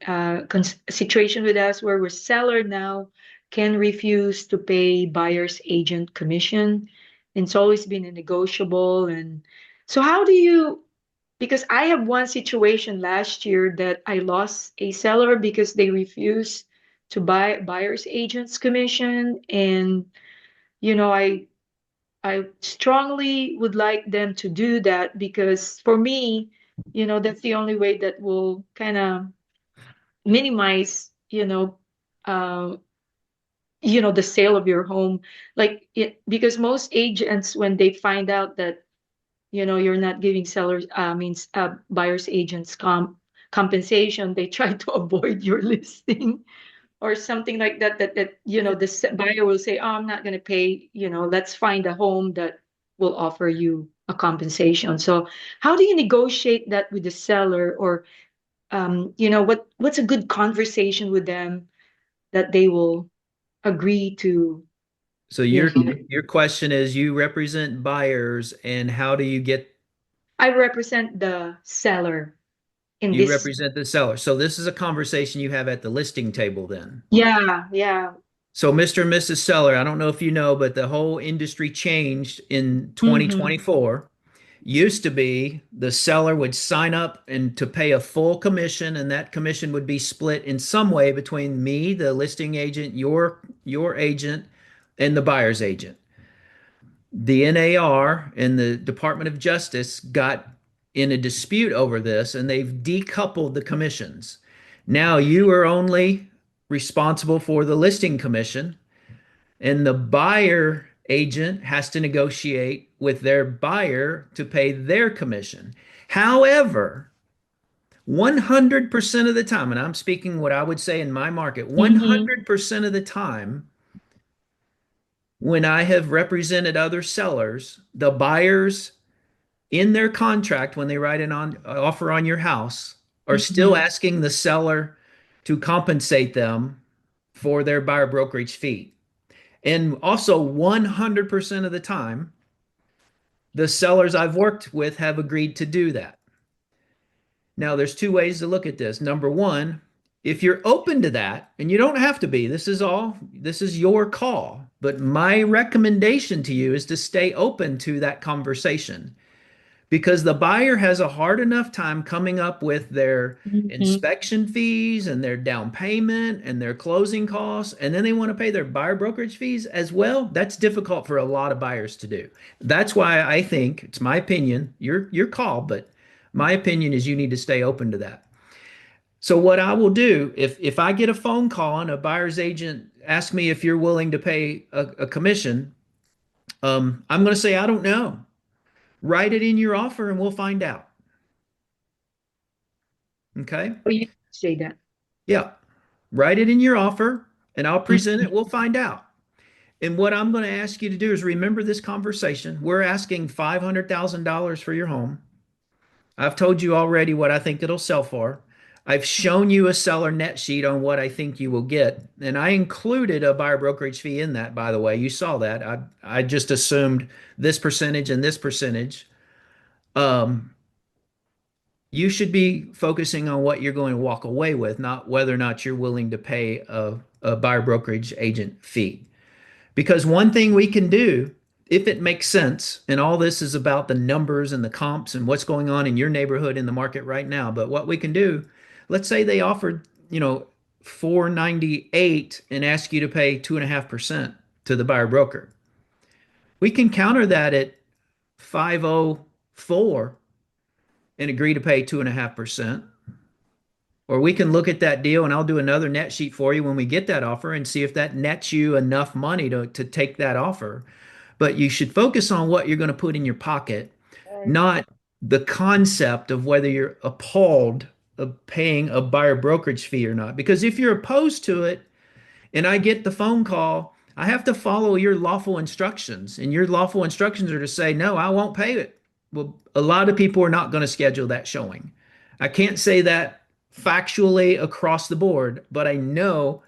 situation with us where we're seller now can refuse to pay buyer's agent commission. And it's always been a negotiable. And so how do you, because I have one situation last year that I lost a seller because they refused to buy buyer's agent's commission. And, you know, I strongly would like them to do that because for me, that's the only way that will kind of minimize, uh, the sale of your home. Like it, because most agents, when they find out that, you're not giving sellers, means buyer's agents compensation, they try to avoid your listing or something like that, the buyer will say, oh, I'm not going to pay, let's find a home that will offer you a compensation. So how do you negotiate that with the seller, or what's a good conversation with them that they will agree to, So you your know your question is you represent buyers and how do you get I represent the seller in you this. represent the seller. So this is a conversation you have at the listing table then. Yeah, yeah. So Mr. and Mrs. Seller, I don't know if you know, but the whole industry changed in Mm-hmm. 2024. Used to be the seller would sign up and to pay a full commission, and that commission would be split in some way between me, the listing agent, your agent, and the buyer's agent. The NAR and the Department of Justice got in a dispute over this, and they've decoupled the commissions. Now you are only responsible for the listing commission, and the buyer agent has to negotiate with their buyer to pay their commission. However, 100% of the time, and I'm speaking what I would say in my market, Mm-hmm. 100% of the time, when I have represented other sellers, the buyers in their contract, when they write an offer on your house, are still Mm-hmm. asking the seller to compensate them for their buyer brokerage fee. And also, 100% of the time, the sellers I've worked with have agreed to do that. Now, there's two ways to look at this. Number one, if you're open to that, and you don't have to be, this is your call. But my recommendation to you is to stay open to that conversation because the buyer has a hard enough time coming up with their Mhm. inspection fees and their down payment and their closing costs, and then they want to pay their buyer brokerage fees as well. That's difficult for a lot of buyers to do. That's why I think it's my opinion, your call, but my opinion is you need to stay open to that. So what I will do if I get a phone call and a buyer's agent asks me if you're willing to pay a commission, I'm going to say I don't know. Write it in your offer and we'll find out. Okay. Oh, you say that. Yeah. Write it in your offer and I'll present Mhm. it. We'll find out. And what I'm going to ask you to do is remember this conversation. We're asking $500,000 for your home. I've told you already what I think it'll sell for. I've shown you a seller net sheet on what I think you will get. And I included a buyer brokerage fee in that, by the way. You saw that. I just assumed this percentage and this percentage. Um, you should be focusing on what you're going to walk away with, not whether or not you're willing to pay a buyer brokerage agent fee. Because one thing we can do, if it makes sense, and all this is about the numbers and the comps and what's going on in your neighborhood in the market right now, but what we can do, let's say they offered, 498 and ask you to pay 2.5% to the buyer broker. We can counter that at 504 and agree to pay 2.5%. Or we can look at that deal and I'll do another net sheet for you when we get that offer and see if that nets you enough money to take that offer. But you should focus on what you're going to put in your pocket, Right. not the concept of whether you're appalled of paying a buyer brokerage fee or not. Because if you're opposed to it, and I get the phone call, I have to follow your lawful instructions. And your lawful instructions are to say, no, I won't pay it. Well, a lot of people are not going to schedule that showing. I can't say that factually across the board, but I know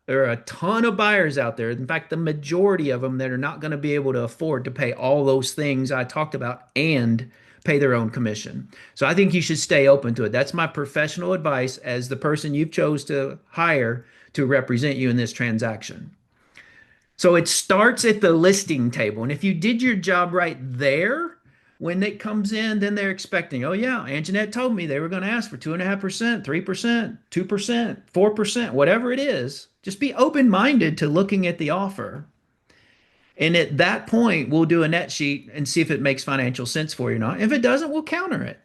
there are a ton of buyers out there. In fact, the majority of them that are not going to be able to afford to pay all those things I talked about and pay their own commission. So I think you should stay open to it. That's my professional advice as the person you've chose to hire to represent you in this transaction. So it starts at the listing table. And if you did your job right there, when it comes in, then they're expecting, oh, yeah, Anjanette told me they were going to ask for 2.5%, 3%, 2%, 4%, whatever it is. Just be open minded to looking at the offer. And at that point, we'll do a net sheet and see if it makes financial sense for you or not. If it doesn't, we'll counter it.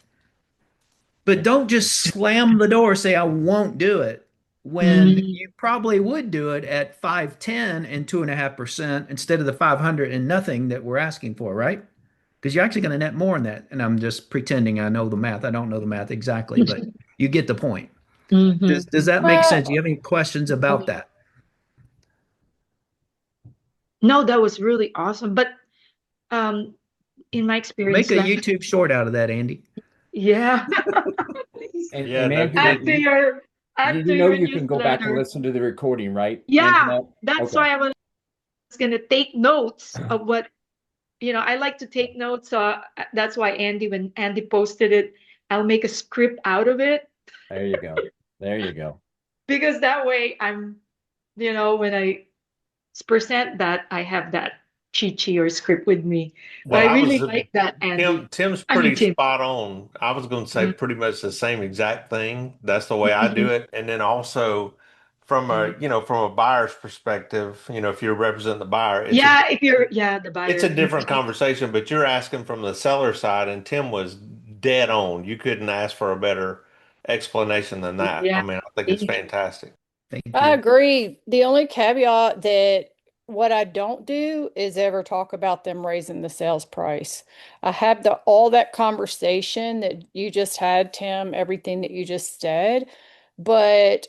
But don't just slam the door, say, I won't do it, when Mm. you probably would do it at 510 and 2.5% instead of the 500 and nothing that we're asking for, right? Because you're actually going to net more than that. And I'm just pretending I know the math. I don't know the math exactly, but you get the point. Does, Mhm. does that make sense? Do you Well, have any questions about that? No, that was really awesome. But um, in my Make experience, a like, YouTube short out of that, Andy. yeah, Yeah, And no Angela, kidding. after your you after know your you can go back and newsletter, listen to the recording, right, yeah, Angela? that's Okay. why I was gonna take notes of what I like to take notes. So that's why when Andy posted it, I'll make a script out of it There you go. There you go. because that way when I present that, I have that cheat sheet or script with me. But Well, I I really was like that, Andy. Tim's I mean, pretty Tim. spot on. I was going to say pretty much the same exact thing. That's the way I do Mhm. it. And then also from Mhm. from a buyer's perspective, if you're representing the buyer, Yeah, if you're the it's a buyer. different conversation, but you're asking from the seller side, and Tim was dead on. You couldn't ask for a better explanation than that. I Yeah. mean, I think it's Thank you. fantastic. Thank I you. agree. The only caveat that what I don't do is ever talk about them raising the sales price. I have all that conversation that you just had, Tim, everything that you just said, but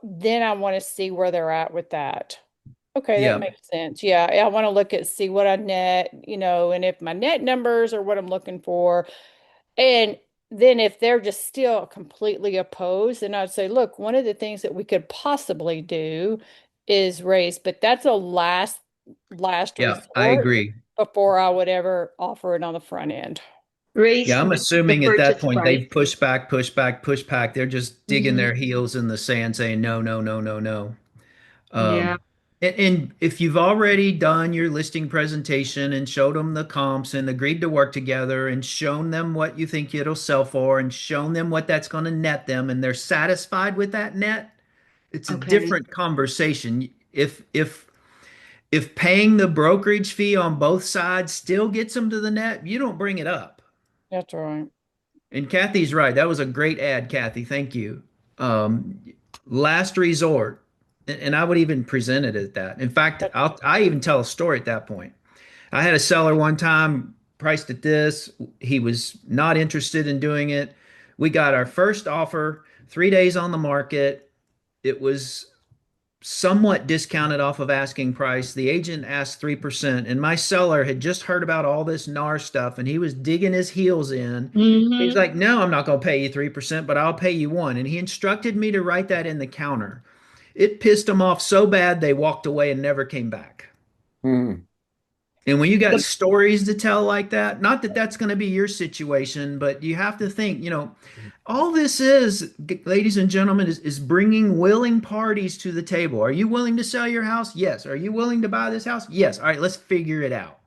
then I want to see where they're at with that. Okay, that Yeah. makes sense. Yeah, I want to look at see what I net, and if my net numbers are what I'm looking for. And then if they're just still completely opposed, then I'd say, look, one of the things that we could possibly do is raise, but that's a last Yeah, I resort agree. before I would ever offer it on the front end. Raise Yeah, I'm the assuming at that purchase point price. they've pushed back, pushed back, pushed back. They're just digging Mhm. their heels in the sand saying, no, no, no, no, no. Yeah. Um, And if you've already done your listing presentation and showed them the comps and agreed to work together and shown them what you think it'll sell for and shown them what that's going to net them and they're satisfied with that net, it's a Okay. different conversation. If paying the brokerage fee on both sides still gets them to the net, you don't bring it up. That's right. And Kathy's right. That was a great ad, Kathy. Thank you. Um, Last resort, and I would even present it at that. In fact, I even tell a story at that point. I had a seller one time priced at this. He was not interested in doing it. We got our first offer, 3 days on the market. It was somewhat discounted off of asking price. The agent asked 3%, and my seller had just heard about all this NAR stuff and he was digging his heels in. He's Mm-hmm. like, "No, I'm not going to pay you 3%, but I'll pay you one." And he instructed me to write that in the counter. It pissed them off so bad they walked away and never came back. Hmm. And when you got stories to tell like that, not that that's going to be your situation, but you have to think, all this is, ladies and gentlemen, is bringing willing parties to the table. Are you willing to sell your house? Yes. Are you willing to buy this house? Yes. All right, let's figure it out.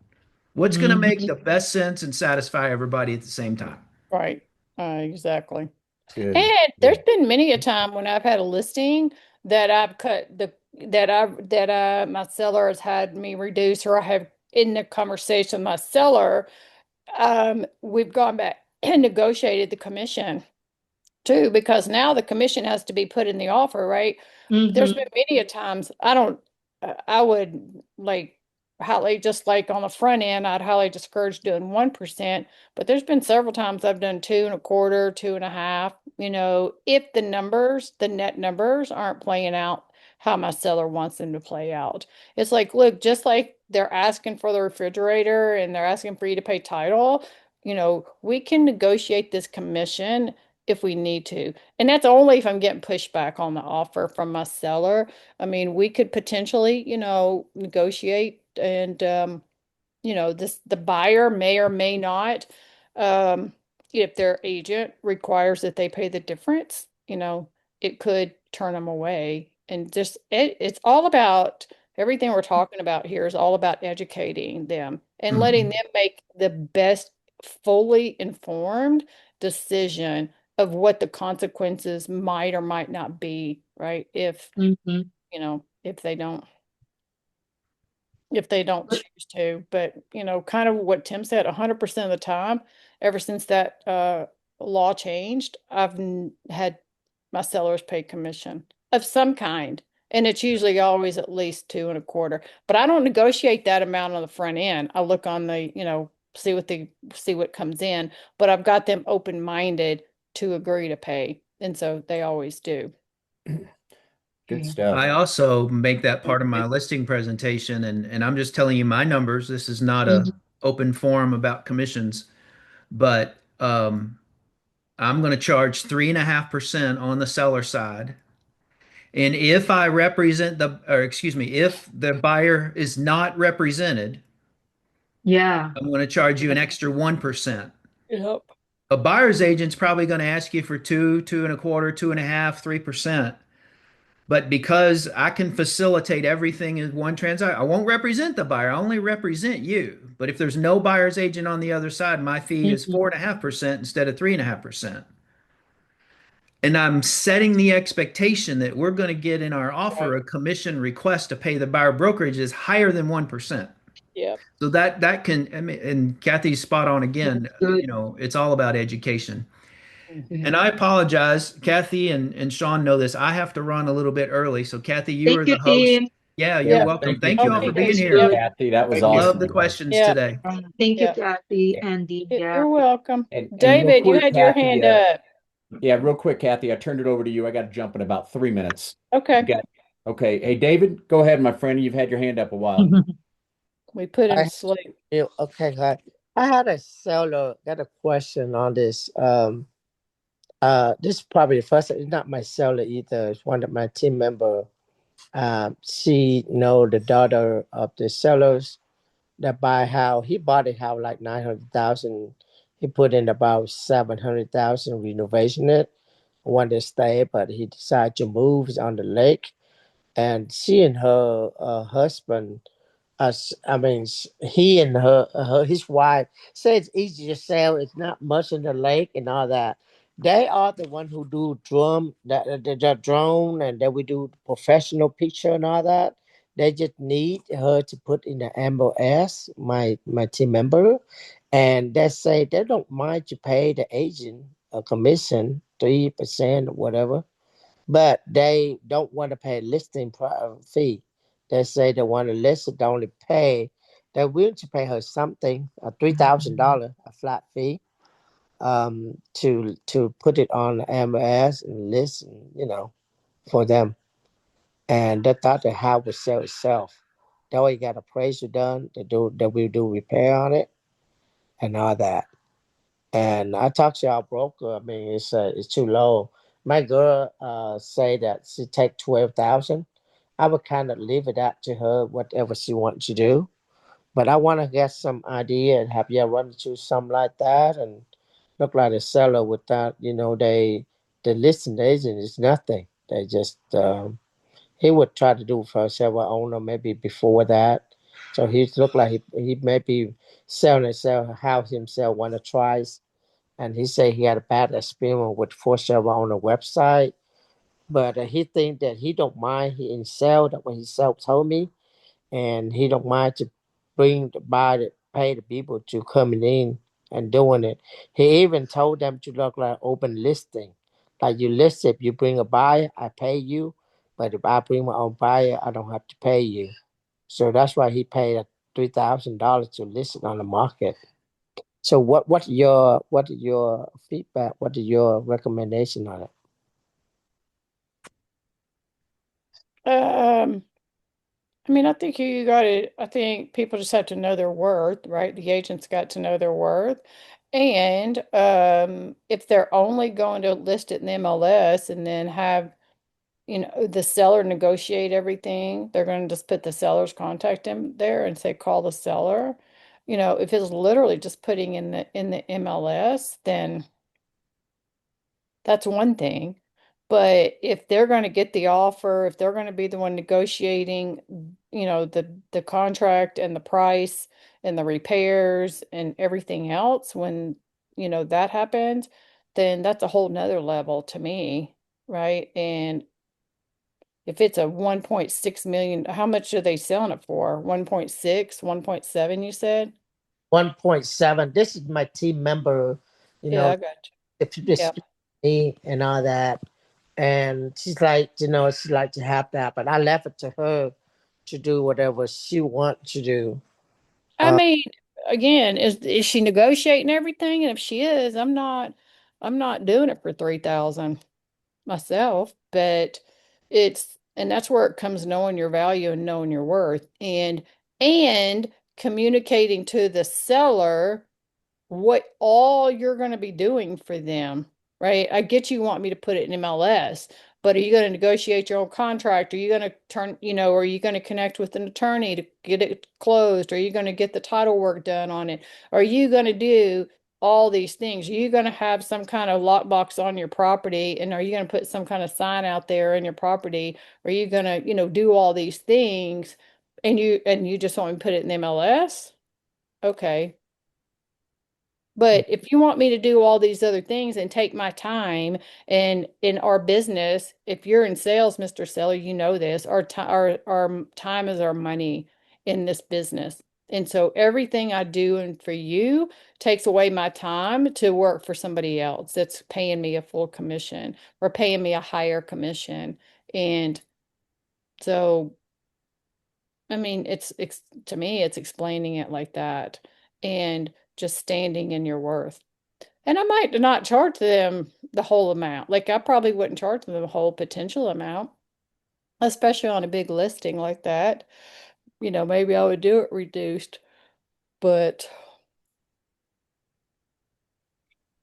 What's going to make Mm-hmm. the best sense and satisfy everybody at the same time? Right. Exactly. Good. And there's Good. been many a time when I've had a listing that I've cut the that my seller has had me reduce, or I have in the conversation with my seller, we've gone back and negotiated the commission too, because now the commission has to be put in the offer, right? There's Mm-hmm. been many a times I would like highly just like on the front end, I'd highly discourage doing 1%, but there's been several times I've done 2.25, 2.5, if the net numbers aren't playing out how my seller wants them to play out. It's like, look, just like they're asking for the refrigerator and they're asking for you to pay title, we can negotiate this commission if we need to. And that's only if I'm getting pushback on the offer from my seller. I mean, we could potentially, negotiate and the buyer may or may not, um, if their agent requires that they pay the difference, it could turn them away. And just it's all about everything we're talking about here is all about educating them and letting them make the best fully informed decision of what the consequences might or might not be, right? Mm-hmm. If they don't choose to. But, kind of what Tim said, 100% of the time, ever since that law changed, I've had my sellers pay commission of some kind. And it's usually always at least 2.25. But I don't negotiate that amount on the front end. I look on the, see what comes in. But I've got them open-minded to agree to pay. And so they always do. Good Okay. stuff. I also make that part of my listing presentation, and I'm just telling you my numbers. This is not a Mm-hmm. open forum about commissions, but I'm going to charge 3.5% on the seller side. And if I represent or excuse me, if the buyer is not represented, Yeah. I'm going to charge you an extra 1%. Yep. A buyer's agent's probably going to ask you for 2.25, 2.5, 3%. But because I can facilitate everything in one transaction, I won't represent the buyer. I only represent you. But if there's no buyer's agent on the other side, my fee is Mm-hmm. 4.5% instead of 3.5%. And I'm setting the expectation that we're going to get in our offer Right. a commission request to pay the buyer brokerage is higher than 1%. Yep. So that can, I mean, and Kathy's spot on again, That's good. it's all about education. Mhm. And Yeah. I apologize, Kathy and Sean know this. I have to run a little bit early. So Kathy, you Thank are you, the host. Tim. Yeah, you're Yeah. Yep. welcome. Thank you, Thank you all Tim. for Okay. being That's here. And Yep. good. Kathy, that was Thank you. Love the awesome. questions Yep. today. Thank you, Yep. Kathy Yeah. and Dean. You're Yeah. welcome. And real David, you quick, had your Kathy, hand up. yeah, real quick, Kathy, I turned it over to you. I got to jump in about 3 minutes. You Okay. got okay. Hey, David, go ahead, my friend. You've had your hand up a while. We put him I to sleep. okay, hi. I had a seller got a question on this. This is probably the first. It's not my seller either. It's one of my team member. She know the daughter of the sellers that buy house. He bought a house like 900,000. He put in about 700,000 renovation it. Wanted to stay, but he decided to move. He's on the lake. and she and her husband, I mean, he and his wife say it's easy to sell. It's not much in the lake and all that. They are the one who do the drone, and then we do professional picture and all that. They just need her to put in the MLS, my team member, and they say they don't mind to pay the agent a commission, 3% or whatever, but they don't want to pay listing fee. They say they want to list it, they only pay. They're willing to pay her something, $3,000, a flat fee, to put it on the MLS and list, and, for them. And they thought the house would sell itself. That way, you got appraisal done. They will do repair on it and all that. And I talked to our broker. I mean, it's too low. My girl say that she take 12,000. I would kind of leave it up to her, whatever she wants to do. But I want to get some idea and have you run into something like that and look like a seller without, the listing agent is nothing. They just he would try to do for several owner maybe before that. So he looked like he maybe selling sell house himself want to try, and he said he had a bad experience with for sale on the website. But he think that he don't mind he in sell that when he self told me, and he don't mind to bring the buy the pay the people to coming in and doing it. He even told them to look like open listing, like you list it, you bring a buyer, I pay you, but if I bring my own buyer, I don't have to pay you. So that's why he paid $3,000 to list it on the market. So what your feedback? What is your recommendation on it? Um, I mean, I think you got to, I think people just have to know their worth, right? The agents got to know their worth. And if they're only going to list it in the MLS and then have, the seller negotiate everything, they're going to just put the seller's contact in there and say, call the seller. If it's literally just putting in the MLS, then that's one thing. But if they're going to get the offer, if they're going to be the one negotiating, the contract and the price and the repairs and everything else, when, that happens, then that's a whole nother level to me, right? And if it's a 1.6 million, how much are they selling it for? 1.6, 1.7, you said? 1.7. This is my team member, you Yeah, know, I got if you you. just Yeah. speak to me and all that. And she's like, she like to have that, but I left it to her to do whatever she wants to do. I mean, again, is she negotiating everything? And if she is, I'm not doing it for 3,000 myself, but and that's where it comes knowing your value and knowing your worth and communicating to the seller what all you're going to be doing for them, right? I get you want me to put it in MLS, but are you going to negotiate your own contract? Are you going to are you going to connect with an attorney to get it closed? Are you going to get the title work done on it? Are you going to do all these things? Are you going to have some kind of lockbox on your property? And are you going to put some kind of sign out there in your property? Are you going to, do all these things and you just want me to put it in the MLS? Okay. But if you want me to do all these other things and take my time and in our business, if you're in sales, Mr. Seller, you know this, our time is our money in this business. And so everything I do and for you takes away my time to work for somebody else that's paying me a full commission or paying me a higher commission. And so, I mean, it's to me, it's explaining it like that and just standing in your worth. And I might not charge them the whole amount. Like I probably wouldn't charge them the whole potential amount, especially on a big listing like that. Maybe I would do it reduced, but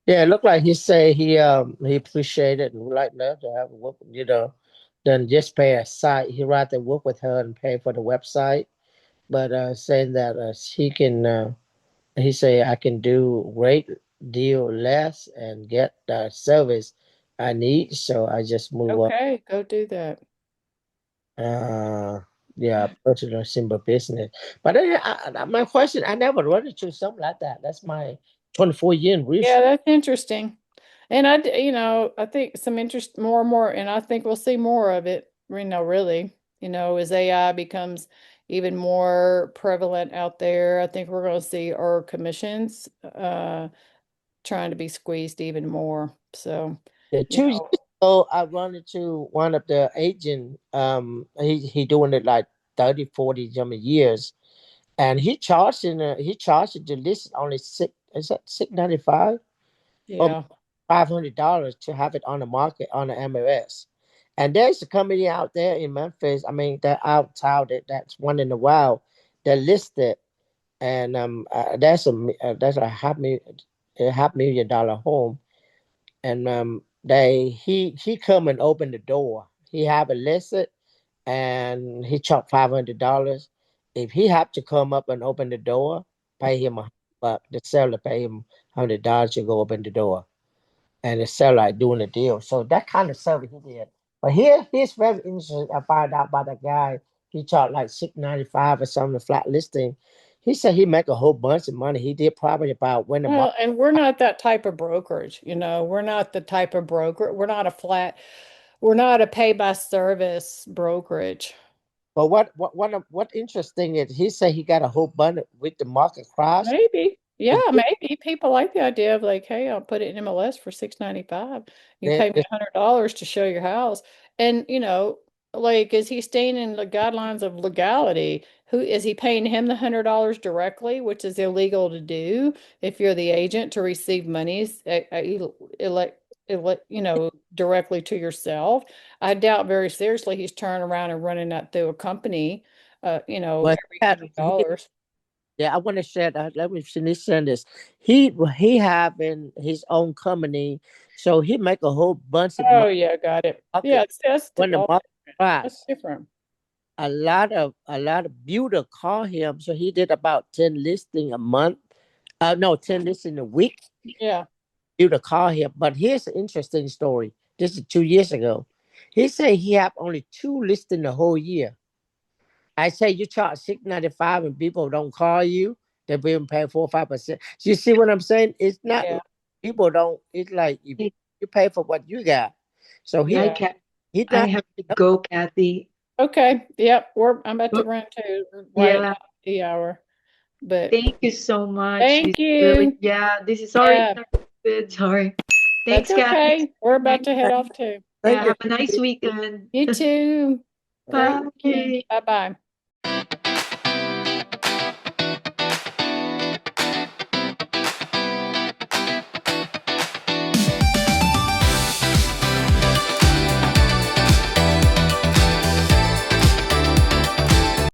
Yeah, it looked like he say he appreciated and would like love to have a work, than just pay a site. He rather work with her and pay for the website. But saying that he can he say I can do rate deal less and get the service I need. So I just move up. okay, go do that. Uh, yeah, personal simple business. But my question, I never run into something like that. That's my 24 year in real Yeah, estate. that's interesting. And I think some interest more and more, and I think we'll see more of it, really, as AI becomes even more prevalent out there. I think we're going to see our commissions trying to be squeezed even more. So, The you 2 years know, ago, I run into one of the agent. He doing it like 30, 40 some years, and he charging the list only six, is that 695 or yeah. $500 to have it on the market on the MLS. And there's a company out there in Memphis. I mean, they're out touted. That's one in a while. They're listed, and that's a $500,000 home. And he come and open the door. He have it listed, and he charged $500. If he have to come up and open the door, pay him $100. The seller pay him $100 to go open the door, and the seller like doing the deal. So that kind of service he did. But here's very interesting. I found out about a guy. He charged like 695 or something flat listing. He said he make a whole bunch of money. He did probably about when the Well, market. and we're not that type of brokerage, we're not the type of broker. We're not a pay by service brokerage. But what interesting is he said he got a whole bunch with the market crash. Maybe. Yeah, It did, maybe people like the idea of like, hey, I'll put it in MLS for 6.95. You the, pay me the, $100 to show your house. And like, is he staying in the guidelines of legality? Who is he paying him the $100 directly, which is illegal to do if you're the agent to receive monies directly to yourself? I doubt very seriously he's turning around and running that through a company, but every $100. yeah, I want to share that. Let me finish saying this. He having his own company, so he make a whole bunch of Oh money yeah, got it. Yeah, market that's when the all market different. That's crash. different. A lot of builder call him, so he did about 10 listing a month. No, 10 listing a week. Yeah. Builder call him, but here's an interesting story. This is 2 years ago. He said he have only two listing the whole year. I say you charge 695 and people don't call you, they're being paid 4 or 5%. You see what I'm saying? It's not Yeah. people don't. It's like you pay for what you got. So I Yeah. can he I not. have to go, Kathy. Okay. Yep. I'm about to Oh, run too, right at yeah. the hour. But Thank you so much. This thank is really, you. yeah, this is sorry. Yeah, Good, sorry. that's Thanks, Kathy. okay. We're about to head off too. Thank Yeah, you. have a nice weekend. You too. Great weekend. Bye. Bye bye.